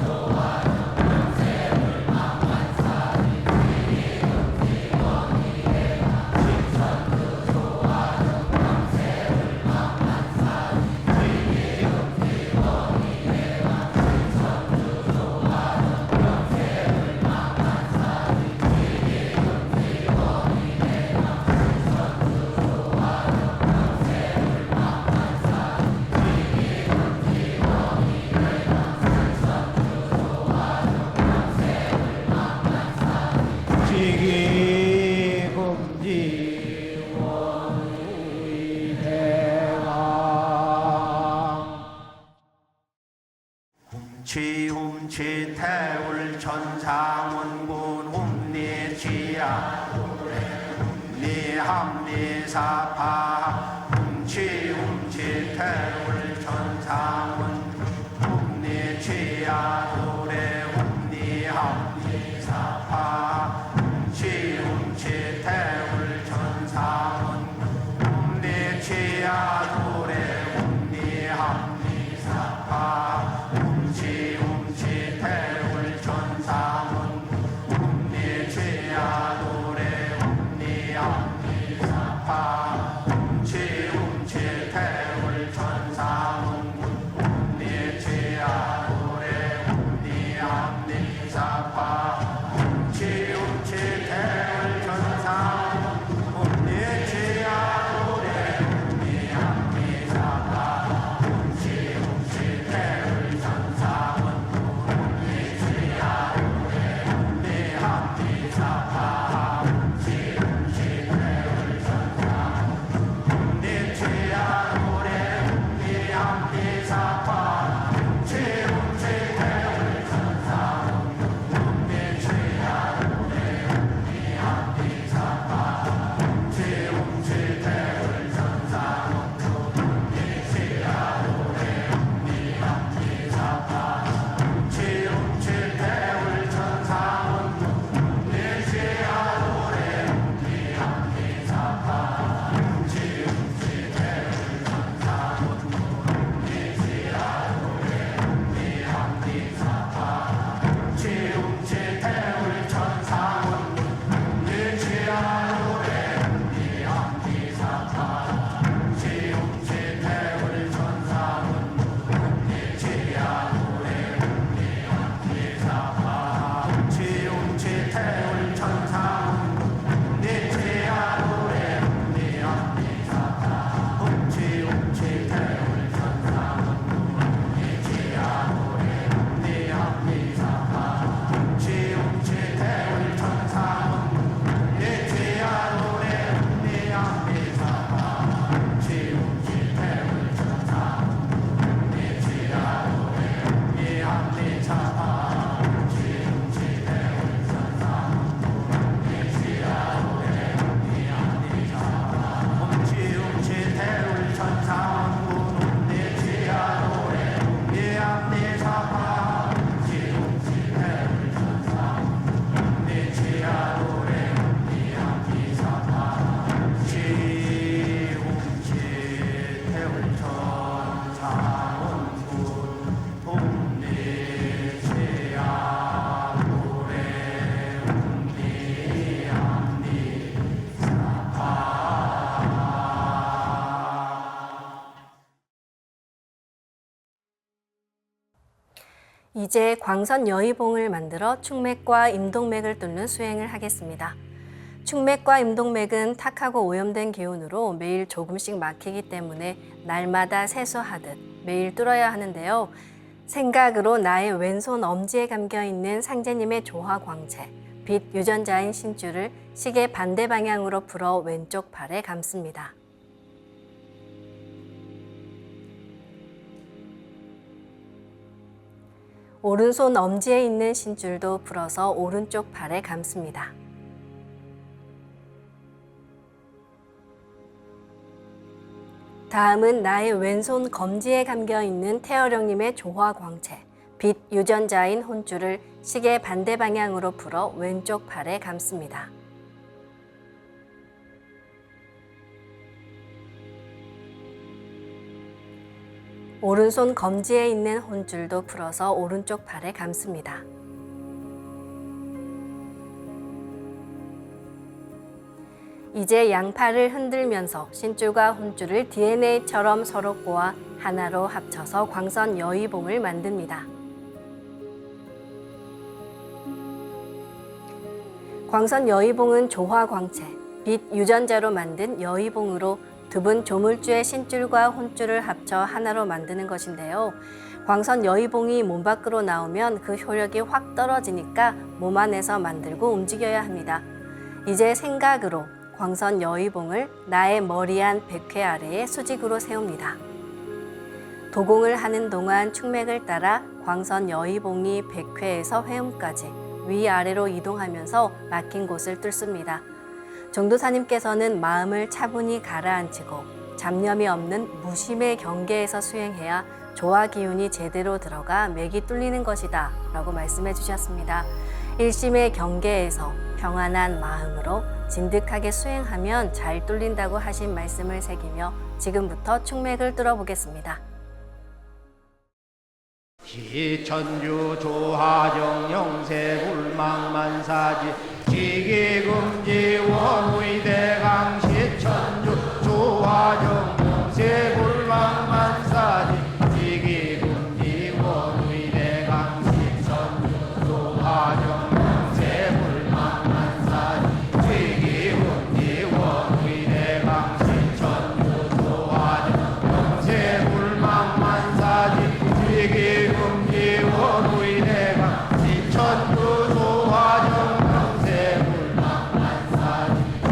원의대강 지기금지 원의대강 훔치 태울 천상원군 훔리지야 훔리합리사파 훔치 태울 천상원 훔리지야 도래 훔리합리사파 훔치 태울 천상원 훔리지야 도래 훔리합리사파 훔치 태울 천상원 훔리지야 도래 훔리합리사파 훔치 이제 광선 여의봉을 만들어 충맥과 임동맥을 뚫는 수행을 하겠습니다. 충맥과 임동맥은 탁하고 오염된 기운으로 매일 조금씩 막히기 때문에 날마다 세수하듯 매일 뚫어야 하는데요. 생각으로 나의 왼손 엄지에 감겨있는 상제님의 조화광채, 빛 유전자인 신줄을 시계 반대 방향으로 풀어 왼쪽 팔에 감습니다. 오른손 엄지에 있는 신줄도 풀어서 오른쪽 팔에 감습니다. 다음은 나의 왼손 검지에 감겨있는 태어령님의 조화광채, 빛 유전자인 혼줄을 시계 반대 방향으로 풀어 왼쪽 팔에 감습니다. 오른손 검지에 있는 혼줄도 풀어서 오른쪽 팔에 감습니다. 이제 양팔을 흔들면서 신줄과 혼줄을 DNA처럼 서로 꼬아 하나로 합쳐서 광선 여의봉을 만듭니다. 광선 여의봉은 조화광채, 빛 유전자로 만든 여의봉으로 두 분 조물주의 신줄과 혼줄을 합쳐 하나로 만드는 것인데요. 광선 여의봉이 몸 밖으로 나오면 그 효력이 확 떨어지니까 몸 안에서 만들고 움직여야 합니다. 이제 생각으로 광선 여의봉을 나의 머리 안 백회 아래에 수직으로 세웁니다. 도공을 하는 동안 충맥을 따라 광선 여의봉이 백회에서 회음까지 위아래로 이동하면서 막힌 곳을 뚫습니다. 정도사님께서는 마음을 차분히 가라앉히고 잡념이 없는 무심의 경계에서 수행해야 조화 기운이 제대로 들어가 맥이 뚫리는 것이다 라고 말씀해 주셨습니다. 일심의 경계에서 평안한 마음으로 진득하게 수행하면 잘 뚫린다고 하신 말씀을 새기며 지금부터 충맥을 뚫어보겠습니다. 기천주 조하정 영세 불망만사지 지기금지 원의대강 시천주 조하정 영세 불망만사지 지기금지 원의대강 시천주 조하정 영세 불망만사지 지기금지 원의대강 시천주 조하정 영세 불망만사지 지기금지 원의대강 시천주 조하정 영세 불망만사지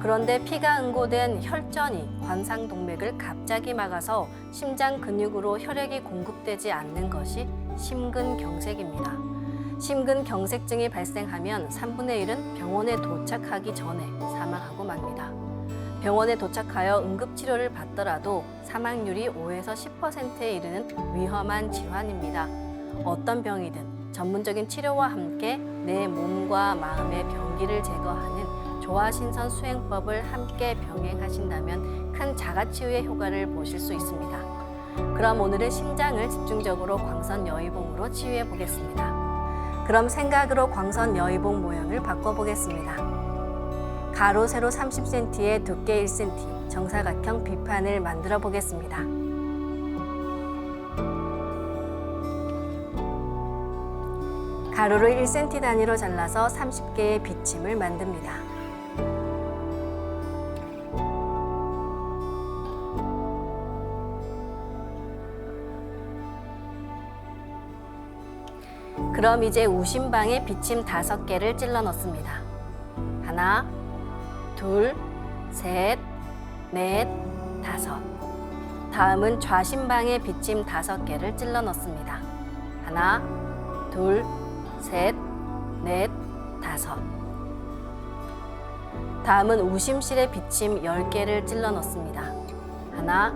그런데 피가 응고된 혈전이 관상동맥을 갑자기 막아서 심장 근육으로 혈액이 공급되지 않는 것이 심근경색입니다. 심근경색증이 발생하면 3분의 1은 병원에 도착하기 전에 사망하고 맙니다. 병원에 도착하여 응급치료를 받더라도 사망률이 5에서 10%에 이르는 위험한 질환입니다. 어떤 병이든 전문적인 치료와 함께 내 몸과 마음의 병기를 제거하는 조화신선 수행법을 함께 병행하신다면 큰 자가치유의 효과를 보실 수 있습니다. 그럼 오늘은 심장을 집중적으로 광선여의봉으로 치유해 보겠습니다. 그럼 생각으로 광선여의봉 모양을 바꿔보겠습니다. 가로 세로 30cm에 두께 1cm 정사각형 비판을 만들어 보겠습니다. 가로를 1cm 단위로 잘라서 30개의 비침을 만듭니다. 그럼 이제 우심방에 비침 5개를 찔러 넣습니다. 하나, 둘, 셋, 넷, 다섯. 다음은 좌심방에 비침 5개를 찔러 넣습니다. 하나, 둘, 셋, 넷, 다섯. 다음은 우심실에 비침 10개를 찔러 넣습니다. 하나,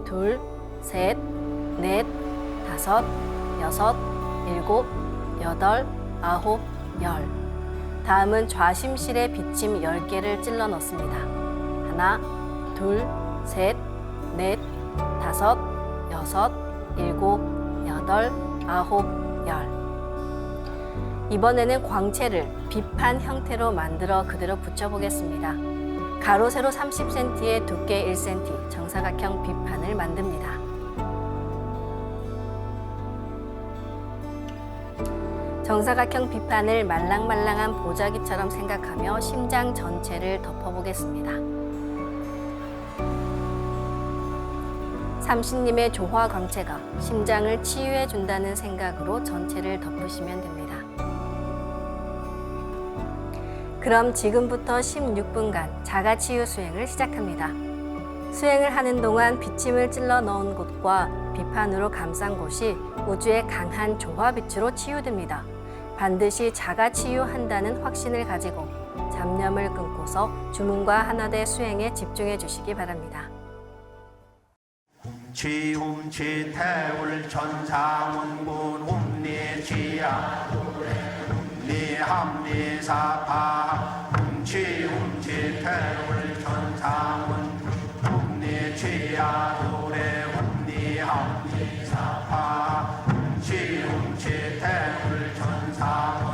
둘, 셋, 넷, 다섯, 여섯, 일곱, 여덟, 아홉, 열. 다음은 좌심실에 비침 10개를 찔러 넣습니다. 하나, 둘, 셋, 넷, 다섯, 여섯, 일곱, 여덟, 아홉, 열. 이번에는 광채를 비판 형태로 만들어 그대로 붙여보겠습니다. 가로 세로 30cm에 두께 1cm 정사각형 비판을 만듭니다. 정사각형 비판을 말랑말랑한 보자기처럼 생각하며 심장 전체를 덮어보겠습니다. 삼신님의 조화 광채가 심장을 치유해 준다는 생각으로 전체를 덮으시면 됩니다. 그럼 지금부터 16분간 자가치유 수행을 시작합니다. 수행을 하는 동안 비침을 찔러 넣은 곳과 비판으로 감싼 곳이 우주의 강한 조화빛으로 치유됩니다. 반드시 자가치유한다는 확신을 가지고 잡념을 끊고서 주문과 하나대 수행에 집중해 주시기 바랍니다. 치움치 태울 천상원군 움니치야 니함니사파 치움치 태울 천상원 움니치야 도래 움니함니사파 치움치 태울 천상원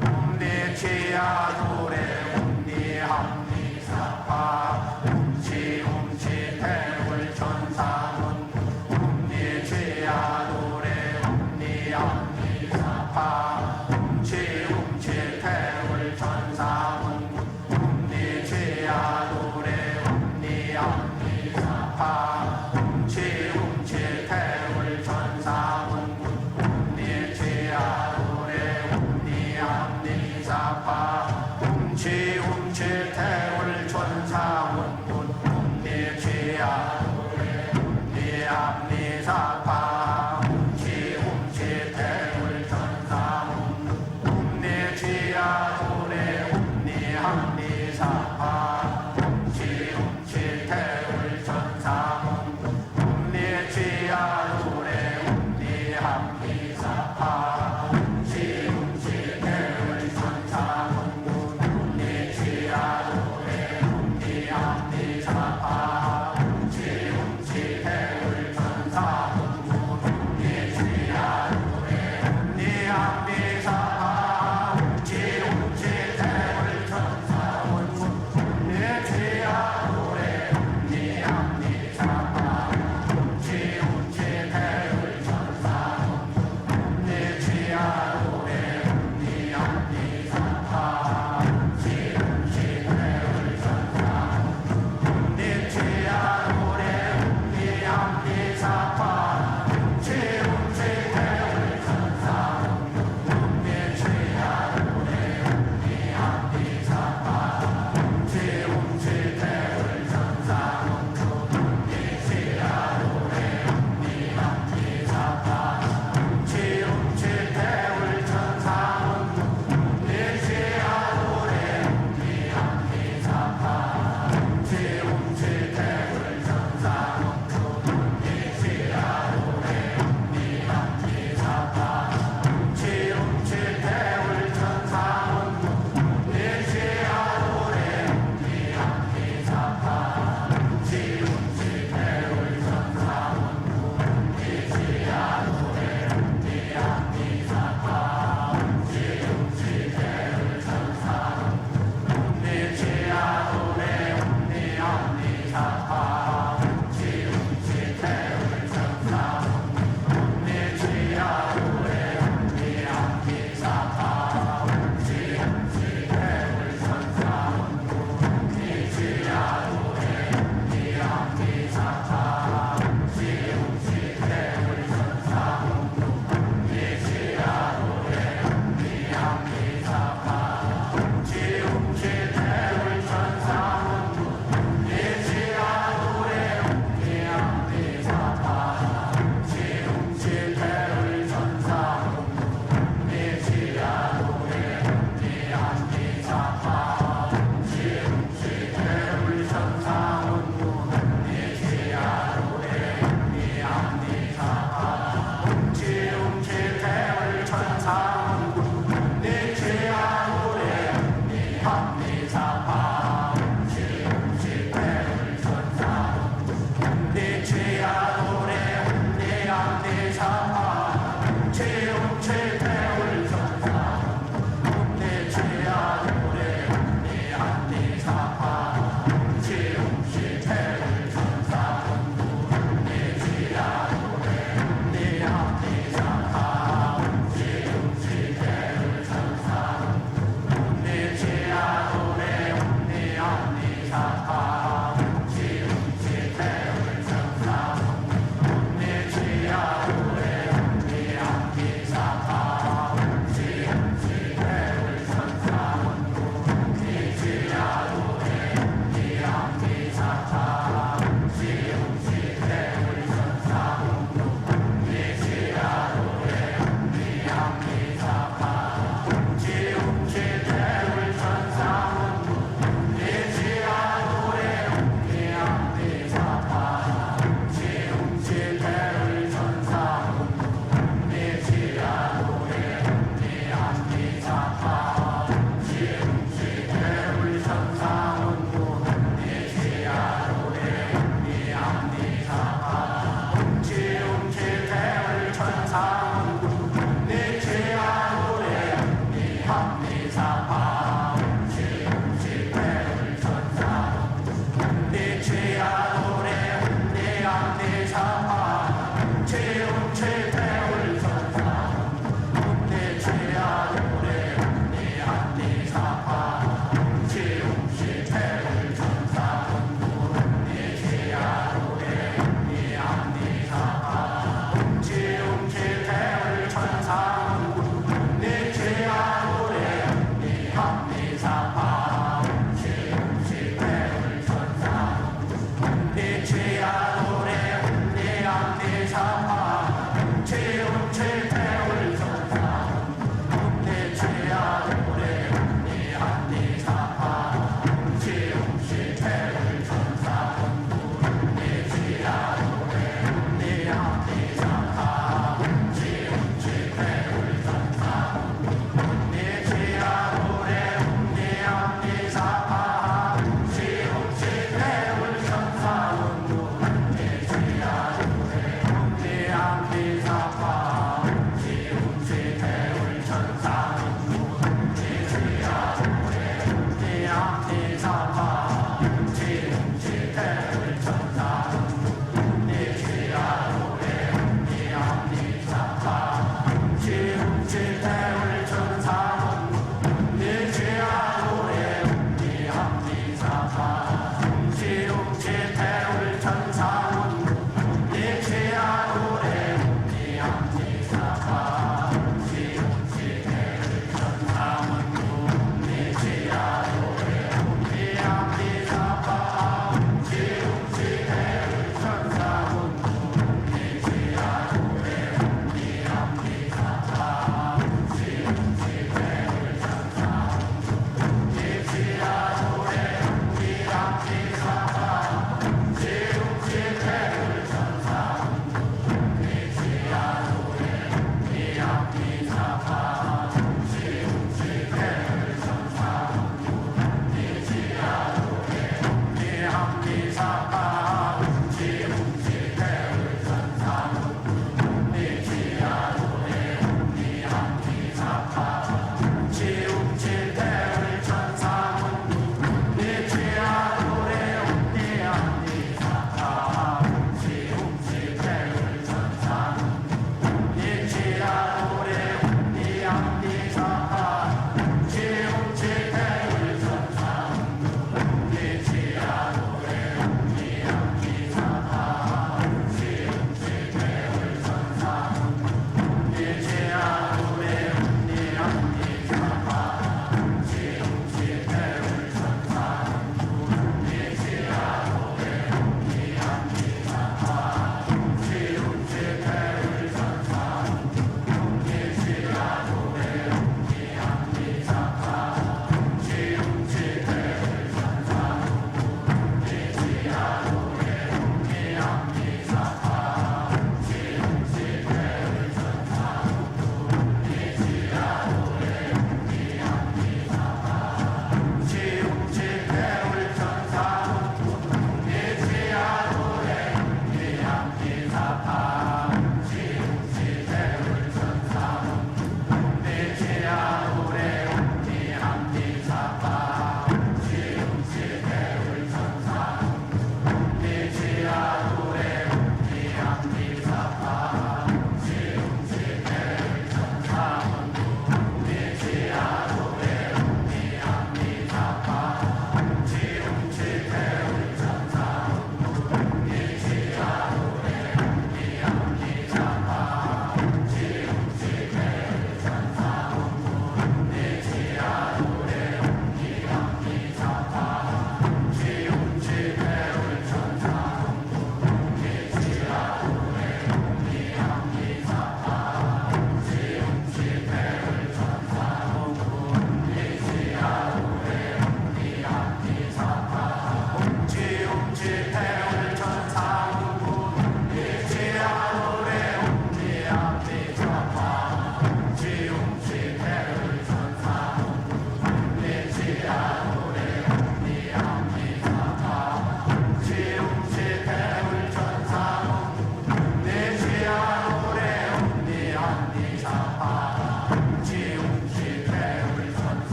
움니치야 도래 움니함니사파 치움치 태울 천상원 움니치야 도래 움니함니사파 치움치 태울 천상원 움니치야 도래 움니함니사파 치움치 태울 천상원 움니치야 도래 움니함니사파 치움치 태울 천상원 움니치야 도래 움니함니사파 치움치 태울 천상원 움니치야 도래 움니함니사파 치움치 태울 천상원 움니치야 도래 움니함니사파 치움치 태울 천상원 움니치야 도래 움니함니사파 치움치 태울 천상원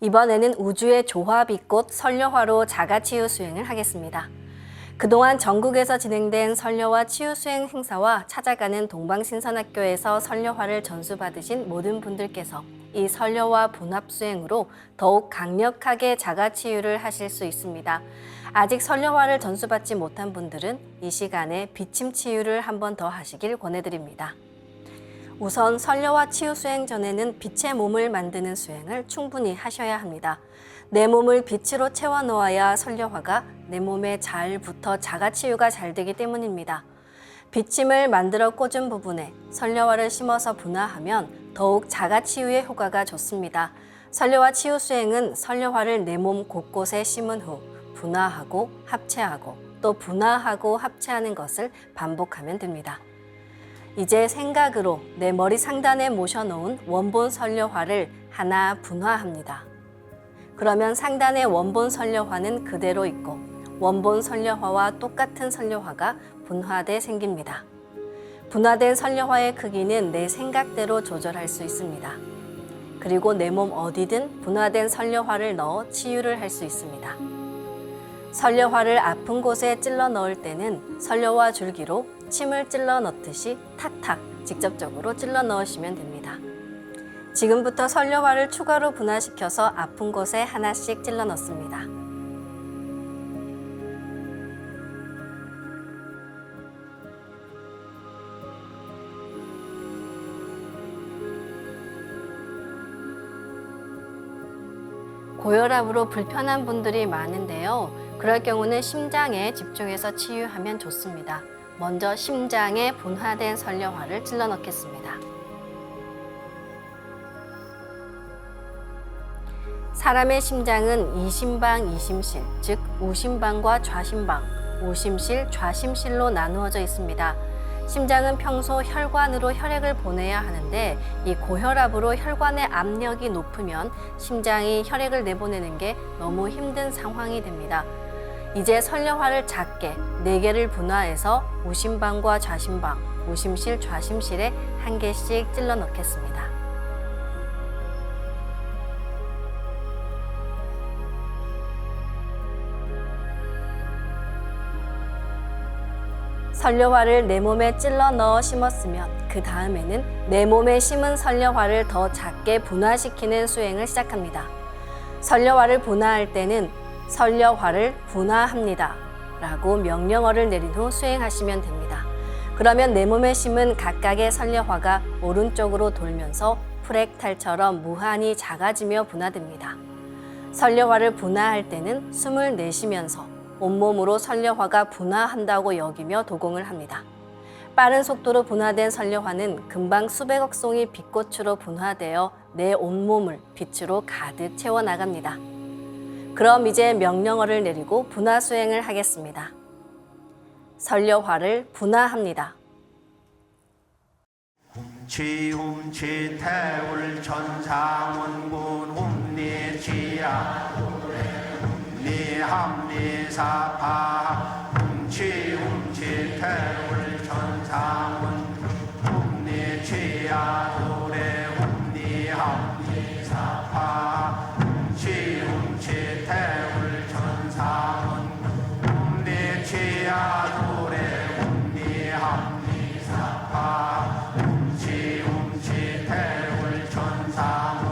이번에는 우주의 조화빛꽃 설려화로 자가치유 수행을 하겠습니다. 그동안 전국에서 진행된 설려화 치유 수행 행사와 찾아가는 동방신선학교에서 설려화를 전수받으신 모든 분들께서 이 설려화 분합 수행으로 더욱 강력하게 자가치유를 하실 수 있습니다. 아직 설려화를 전수받지 못한 분들은 이 시간에 비침 치유를 한 번 더 하시길 권해드립니다. 우선 설려화 치유 수행 전에는 빛의 몸을 만드는 수행을 충분히 하셔야 합니다. 내 몸을 빛으로 채워 놓아야 설려화가 내 몸에 잘 붙어 자가 치유가 잘 되기 때문입니다. 빛침을 만들어 꽂은 부분에 설려화를 심어서 분화하면 더욱 자가 치유의 효과가 좋습니다. 설려화 치유 수행은 설려화를 내 몸 곳곳에 심은 후 분화하고 합체하고 또 분화하고 합체하는 것을 반복하면 됩니다. 이제 생각으로 내 머리 상단에 모셔놓은 원본 설려화를 하나 분화합니다. 그러면 상단의 원본 설려화는 그대로 있고 원본 설려화와 똑같은 설려화가 분화돼 생깁니다. 분화된 설려화의 크기는 내 생각대로 조절할 수 있습니다. 그리고 내 몸 어디든 분화된 설려화를 넣어 치유를 할 수 있습니다. 설려화를 아픈 곳에 찔러 넣을 때는 설려화 줄기로 침을 찔러 넣듯이 탁탁 직접적으로 찔러 넣으시면 됩니다. 지금부터 설려화를 추가로 분화시켜서 아픈 곳에 하나씩 찔러 넣습니다. 고혈압으로 불편한 분들이 많은데요. 그럴 경우는 심장에 집중해서 치유하면 좋습니다. 먼저 심장에 분화된 설려화를 찔러 넣겠습니다. 사람의 심장은 이심방, 이심실, 즉 우심방과 좌심방, 우심실, 좌심실로 나누어져 있습니다. 심장은 평소 혈관으로 혈액을 보내야 하는데 이 고혈압으로 혈관의 압력이 높으면 심장이 혈액을 내보내는 게 너무 힘든 상황이 됩니다. 이제 설려화를 작게 4개를 분화해서 우심방과 좌심방, 우심실, 좌심실에 1개씩 찔러 넣겠습니다. 설려화를 내 몸에 찔러 넣어 심었으면 그 다음에는 내 몸에 심은 설려화를 더 작게 분화시키는 수행을 시작합니다. 설려화를 분화할 때는 설려화를 분화합니다 라고 명령어를 내린 후 수행하시면 됩니다. 그러면 내 몸에 심은 각각의 설려화가 오른쪽으로 돌면서 프랙탈처럼 무한히 작아지며 분화됩니다. 설려화를 분화할 때는 숨을 내쉬면서 온몸으로 설려화가 분화한다고 여기며 도공을 합니다. 빠른 속도로 분화된 설려화는 금방 수백억 송이 빛꽃으로 분화되어 내 온몸을 빛으로 가득 채워나갑니다. 그럼 이제 명령어를 내리고 분화 수행을 하겠습니다. 설려화를 분화합니다. 훔치 태울 천상원군 훔리지야 훔리합리사파 훔치 태울 천상원군 훔리지야 노래 훔리합리사파 훔치 태울 천상원군 훔리지야 노래 훔리합리사파 훔치 태울 천상원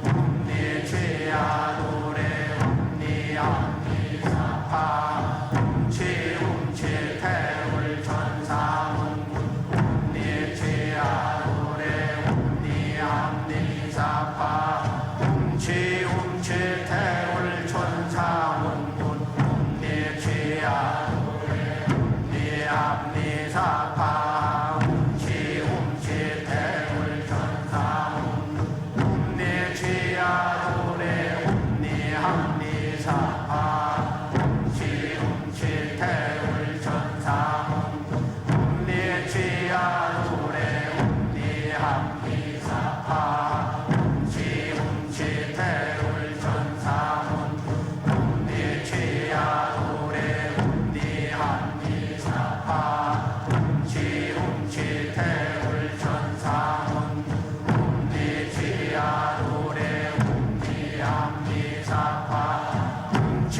훔리지야 노래 훔리합리사파 훔치 태울 천상원 훔리지야 노래 훔리합리사파 훔치 태울 천상원 훔리지야 노래 훔리합리사파 훔치 태울 천상원 훔리지야 노래 훔리합리사파 훔치 태울 천상원 훔리지야 노래 훔리합리사파 훔치 태울 천상원 훔리지야 노래 훔리합리사파 훔치 태울 천상원 훔리지야 노래 훔리합리사파 훔치 태울 천상원 훔리지야 노래 훔리합리사파 훔치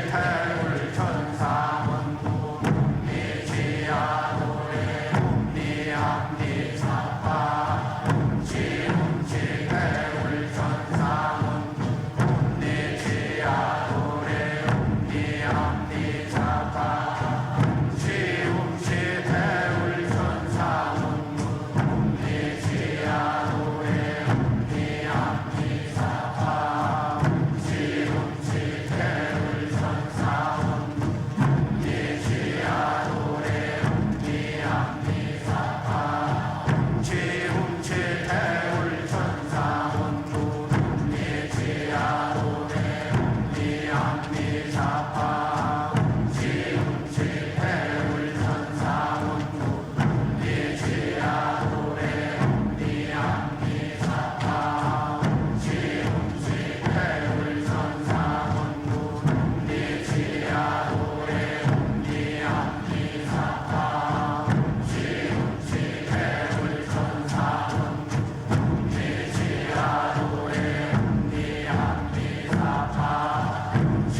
태울 천상원 훔리지야 노래 훔리합리사파 훔치 태울 천상원 훔리지야 노래 훔리합리사파 훔치 태울 천상원 훔리지야 노래 훔리합리사파 훔치 태울 천상원 훔리지야 노래 훔리합리사파 훔치 태울 천상원 훔리지야 노래 훔리합리사파 훔치 태울 천상원 훔리지야 노래 훔리합리사파 훔치 태울 천상원 훔리지야 노래 훔리합리사파 훔치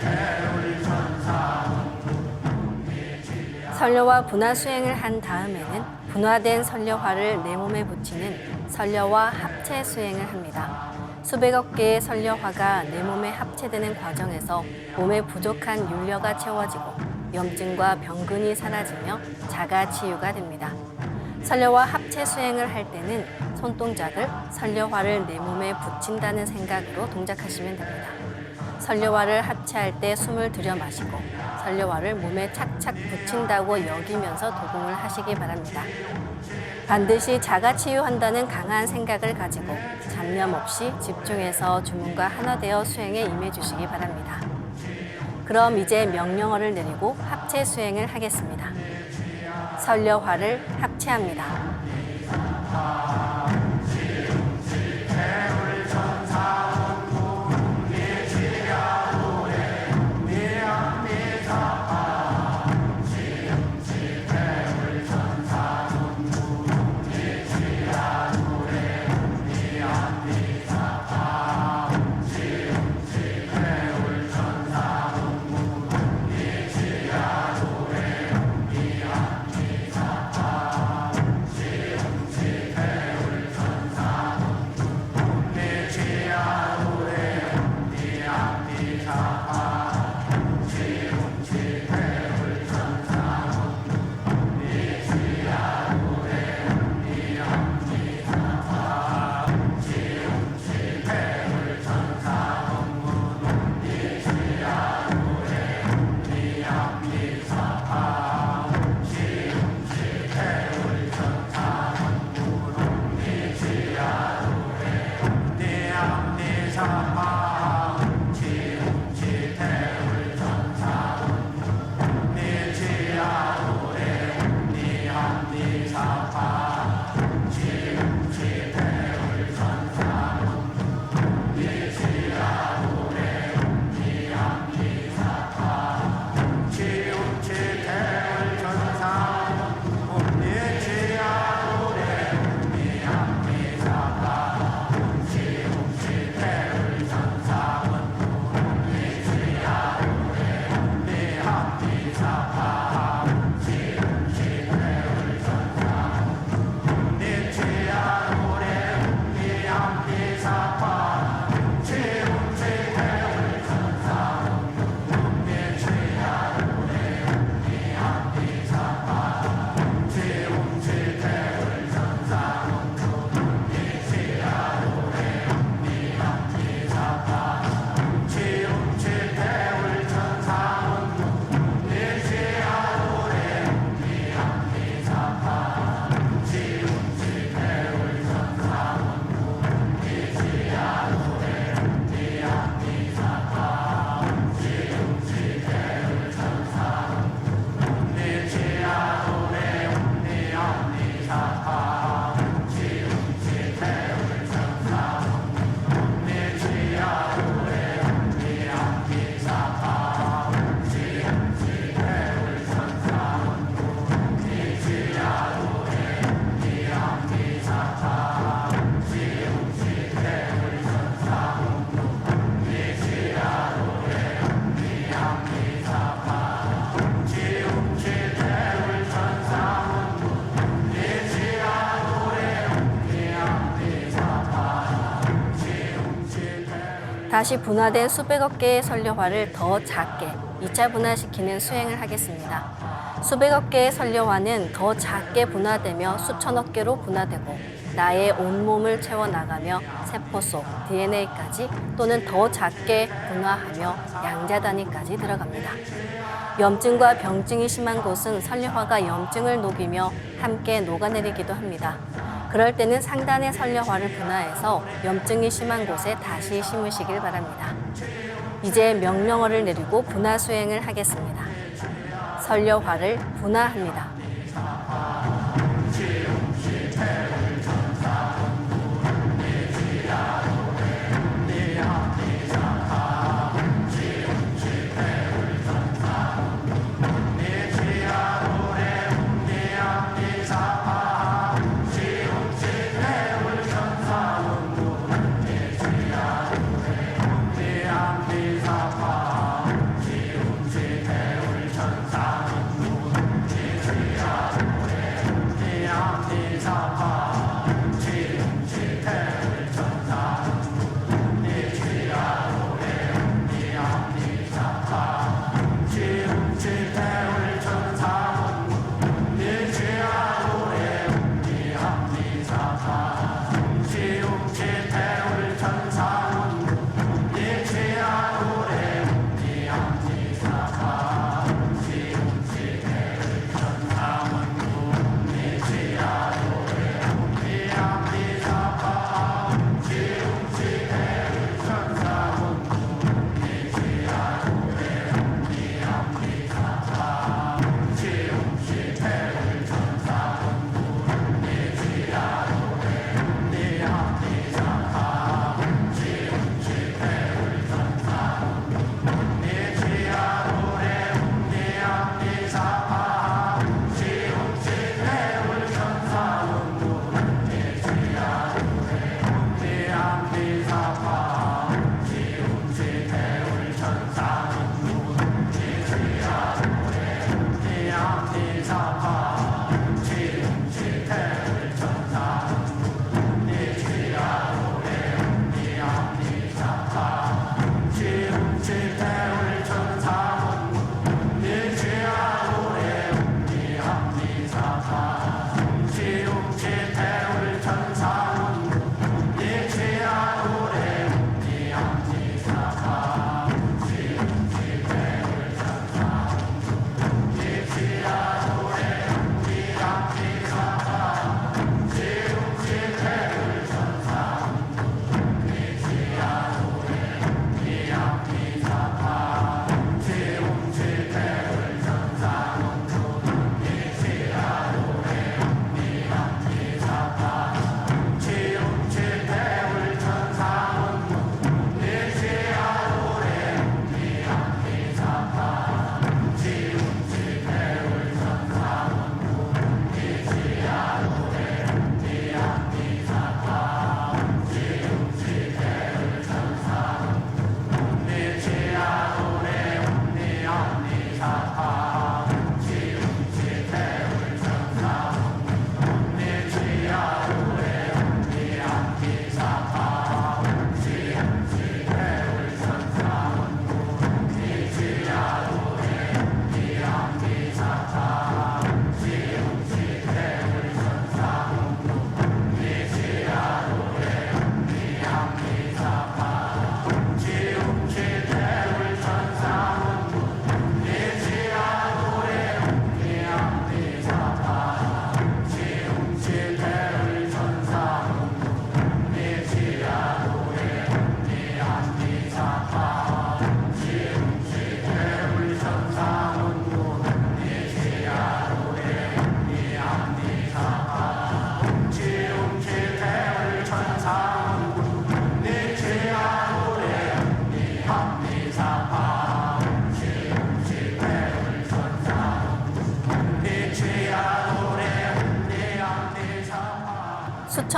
태울 천상원 선려와 분화 수행을 한 다음에는 분화된 선려화를 내 몸에 붙이는 선려화 합체 수행을 합니다. 수백억 개의 선려화가 내 몸에 합체되는 과정에서 몸에 부족한 윤려가 채워지고 염증과 병근이 사라지며 자가 치유가 됩니다. 선려화 합체 수행을 할 때는 손동작을 선려화를 내 몸에 붙인다는 생각으로 동작하시면 됩니다. 선려화를 합체할 때 숨을 들여 마시고 선려화를 몸에 착착 붙인다고 여기면서 도공을 하시기 바랍니다. 반드시 자가 치유한다는 강한 생각을 가지고 잡념 없이 집중해서 주문과 하나 되어 수행에 임해 주시기 바랍니다. 그럼 이제 명령어를 내리고 합체 수행을 하겠습니다. 선려화를 합체합니다. 태울 천상원 훔리지야 노래 훔리합리사파 훔치 태울 천상원 훔리지야 노래 훔리합리사파 훔치 태울 천상원 훔리지야 노래 훔리합리사파 훔치 태울 다시 분화된 수백억 개의 선료화를 더 작게 2차 분화시키는 수행을 하겠습니다. 수백억 개의 선료화는 더 작게 분화되며 수천억 개로 분화되고 나의 온몸을 채워나가며 세포 속 DNA까지 또는 더 작게 분화하며 양자 단위까지 들어갑니다. 염증과 병증이 심한 곳은 선료화가 염증을 녹이며 함께 녹아내리기도 합니다. 그럴 때는 상단의 선료화를 분화해서 염증이 심한 곳에 다시 심으시길 바랍니다. 이제 명령어를 내리고 분화 수행을 하겠습니다. 선료화를 분화합니다.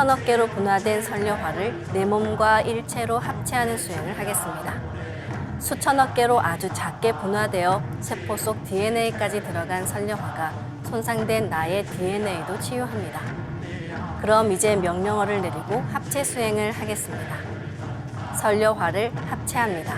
수천억 개로 분화된 선료화를 내 몸과 일체로 합체하는 수행을 하겠습니다. 수천억 개로 아주 작게 분화되어 세포 속 DNA까지 들어간 선료화가 손상된 나의 DNA도 치유합니다. 그럼 이제 명령어를 내리고 합체 수행을 하겠습니다. 설려화를 합체합니다.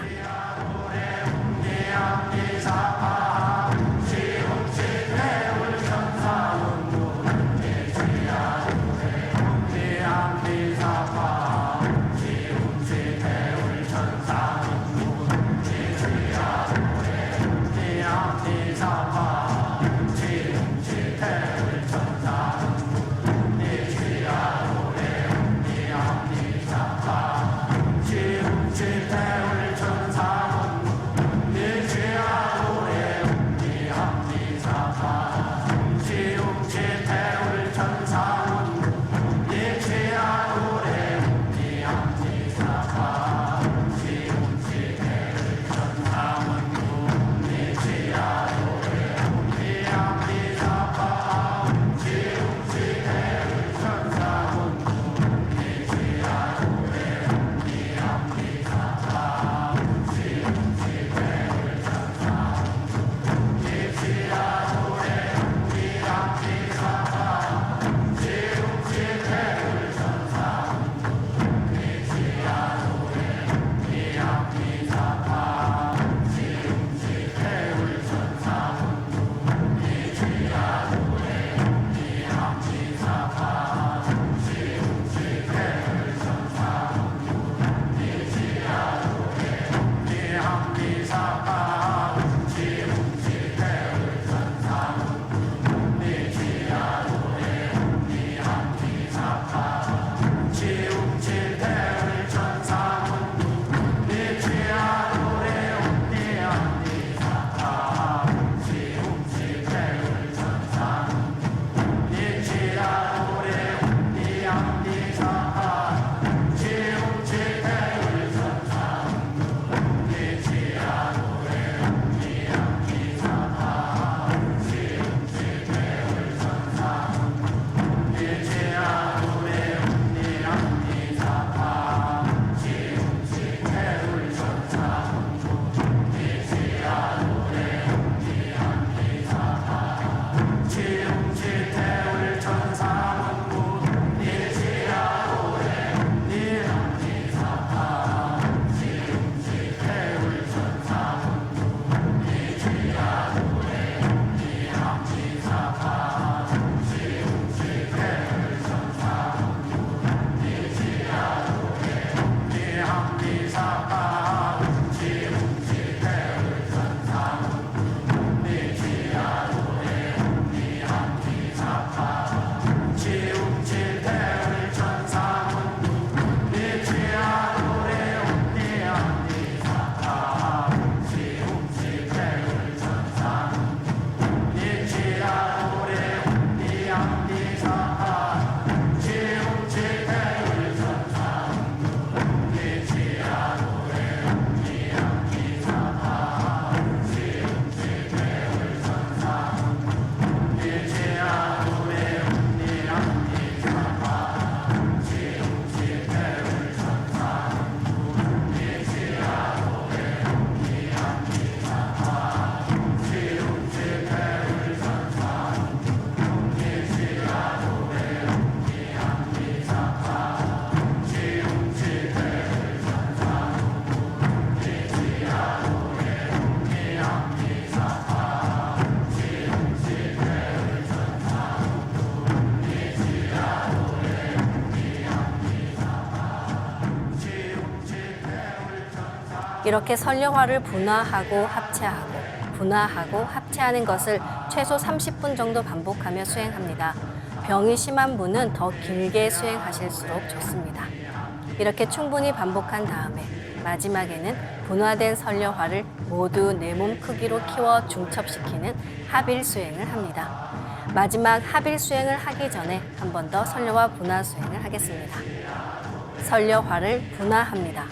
이렇게 설려화를 분화하고 합체하고 분화하고 합체하는 것을 최소 30분 정도 반복하며 수행합니다. 병이 심한 분은 더 길게 수행하실수록 좋습니다. 이렇게 충분히 반복한 다음에 마지막에는 분화된 설려화를 모두 내 몸 크기로 키워 중첩시키는 합일 수행을 합니다. 마지막 합일 수행을 하기 전에 한 번 더 설려화 분화 수행을 하겠습니다. 설려화를 분화합니다.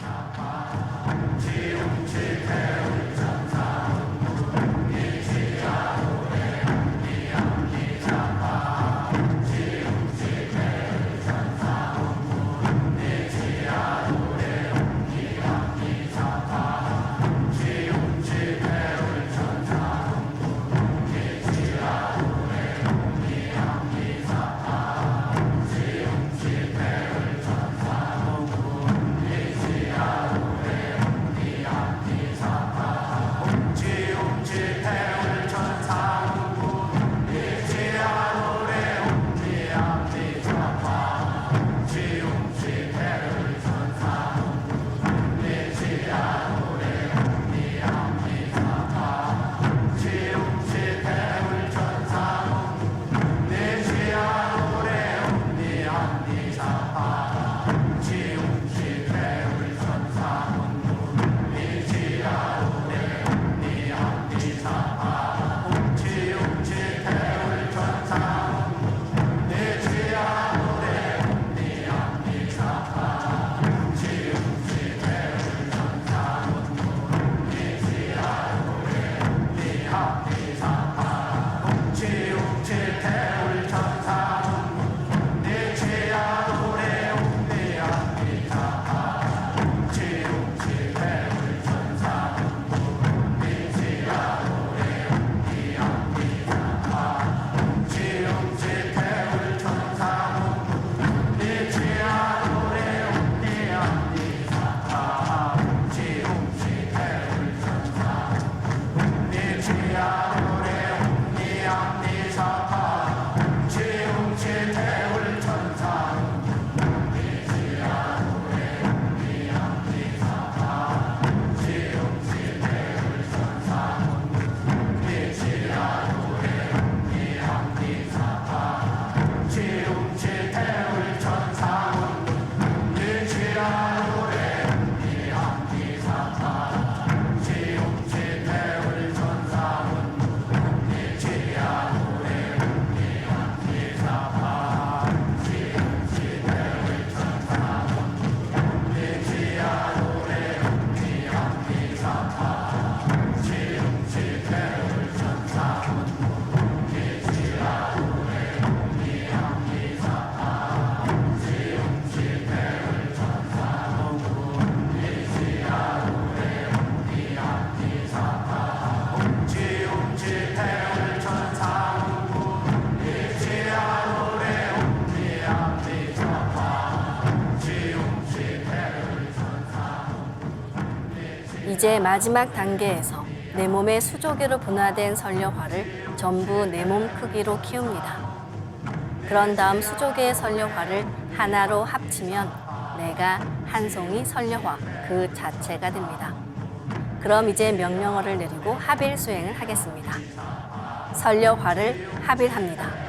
이제 마지막 단계에서 내 몸의 수조기로 분화된 선려화를 전부 내 몸 크기로 키웁니다. 그런 다음 수조기의 선려화를 하나로 합치면 내가 한 송이 선려화 그 자체가 됩니다. 그럼 이제 명령어를 내리고 합일 수행을 하겠습니다. 선려화를 합일합니다.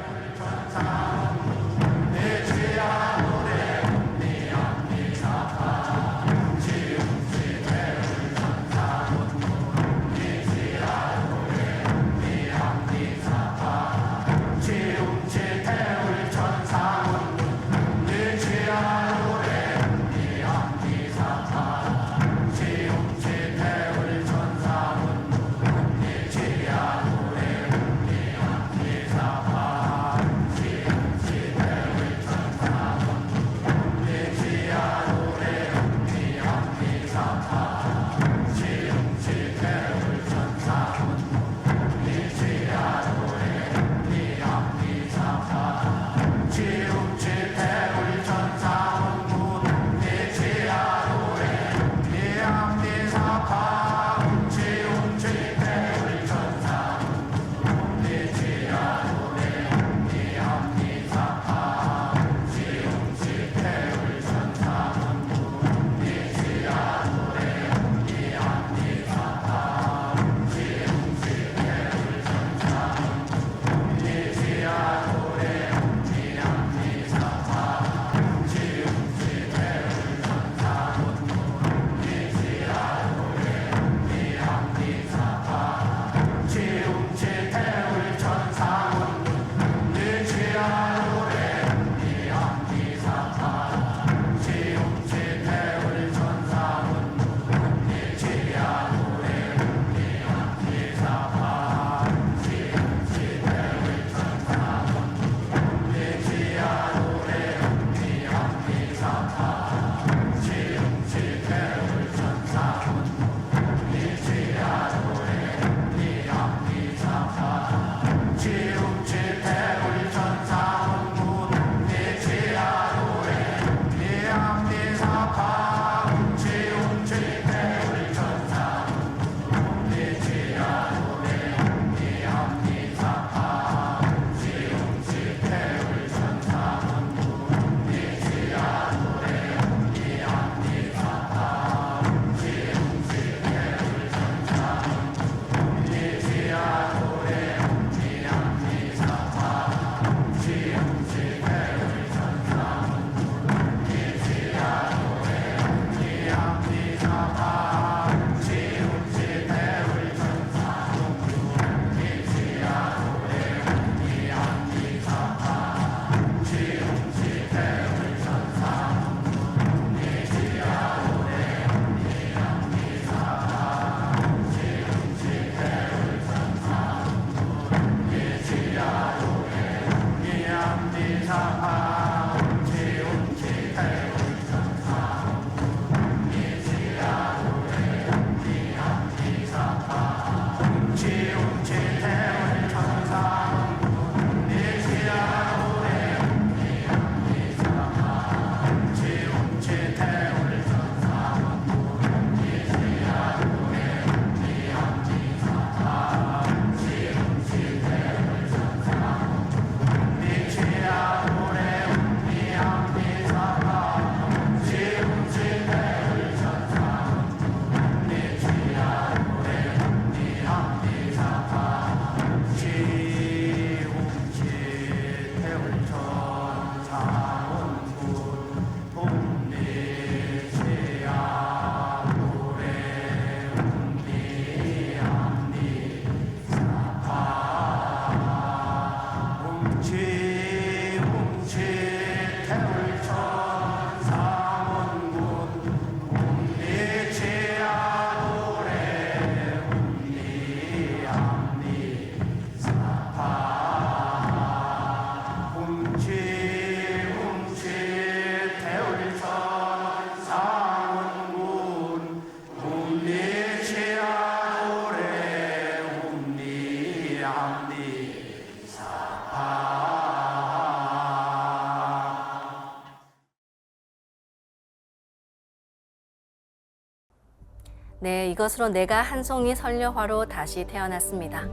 네, 이것으로 내가 한 송이 선려화로 다시 태어났습니다.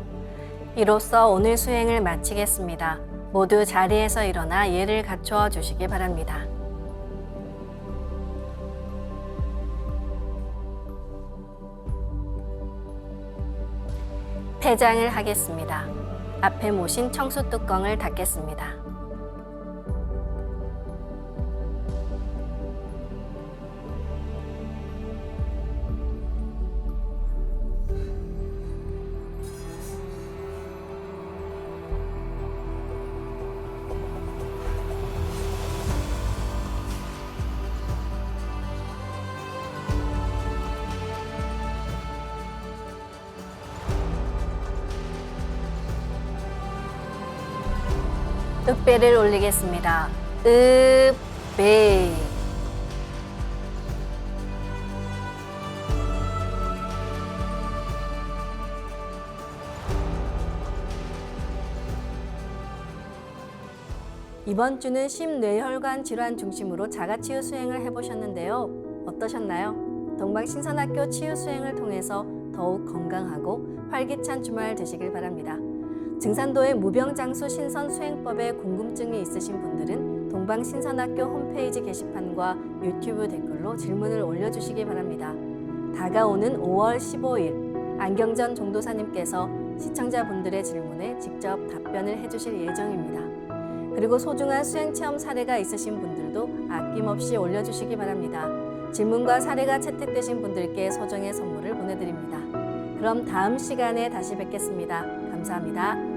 이로써 오늘 수행을 마치겠습니다. 모두 자리에서 일어나 예를 갖추어 주시기 바랍니다. 폐장을 하겠습니다. 앞에 모신 청수 뚜껑을 닫겠습니다. 읍배를 올리겠습니다. 읍배. 이번 주는 심뇌혈관 질환 중심으로 자가치유 수행을 해보셨는데요. 어떠셨나요? 동방신선학교 치유 수행을 통해서 더욱 건강하고 활기찬 주말 되시길 바랍니다. 증산도의 무병장수 신선 수행법에 궁금증이 있으신 분들은 동방신선학교 홈페이지 게시판과 유튜브 댓글로 질문을 올려주시기 바랍니다. 다가오는 5월 15일 안경전 종도사님께서 시청자분들의 질문에 직접 답변을 해주실 예정입니다. 그리고 소중한 수행체험 사례가 있으신 분들도 아낌없이 올려주시기 바랍니다. 질문과 사례가 채택되신 분들께 소정의 선물을 보내드립니다. 그럼 다음 시간에 다시 뵙겠습니다. 감사합니다.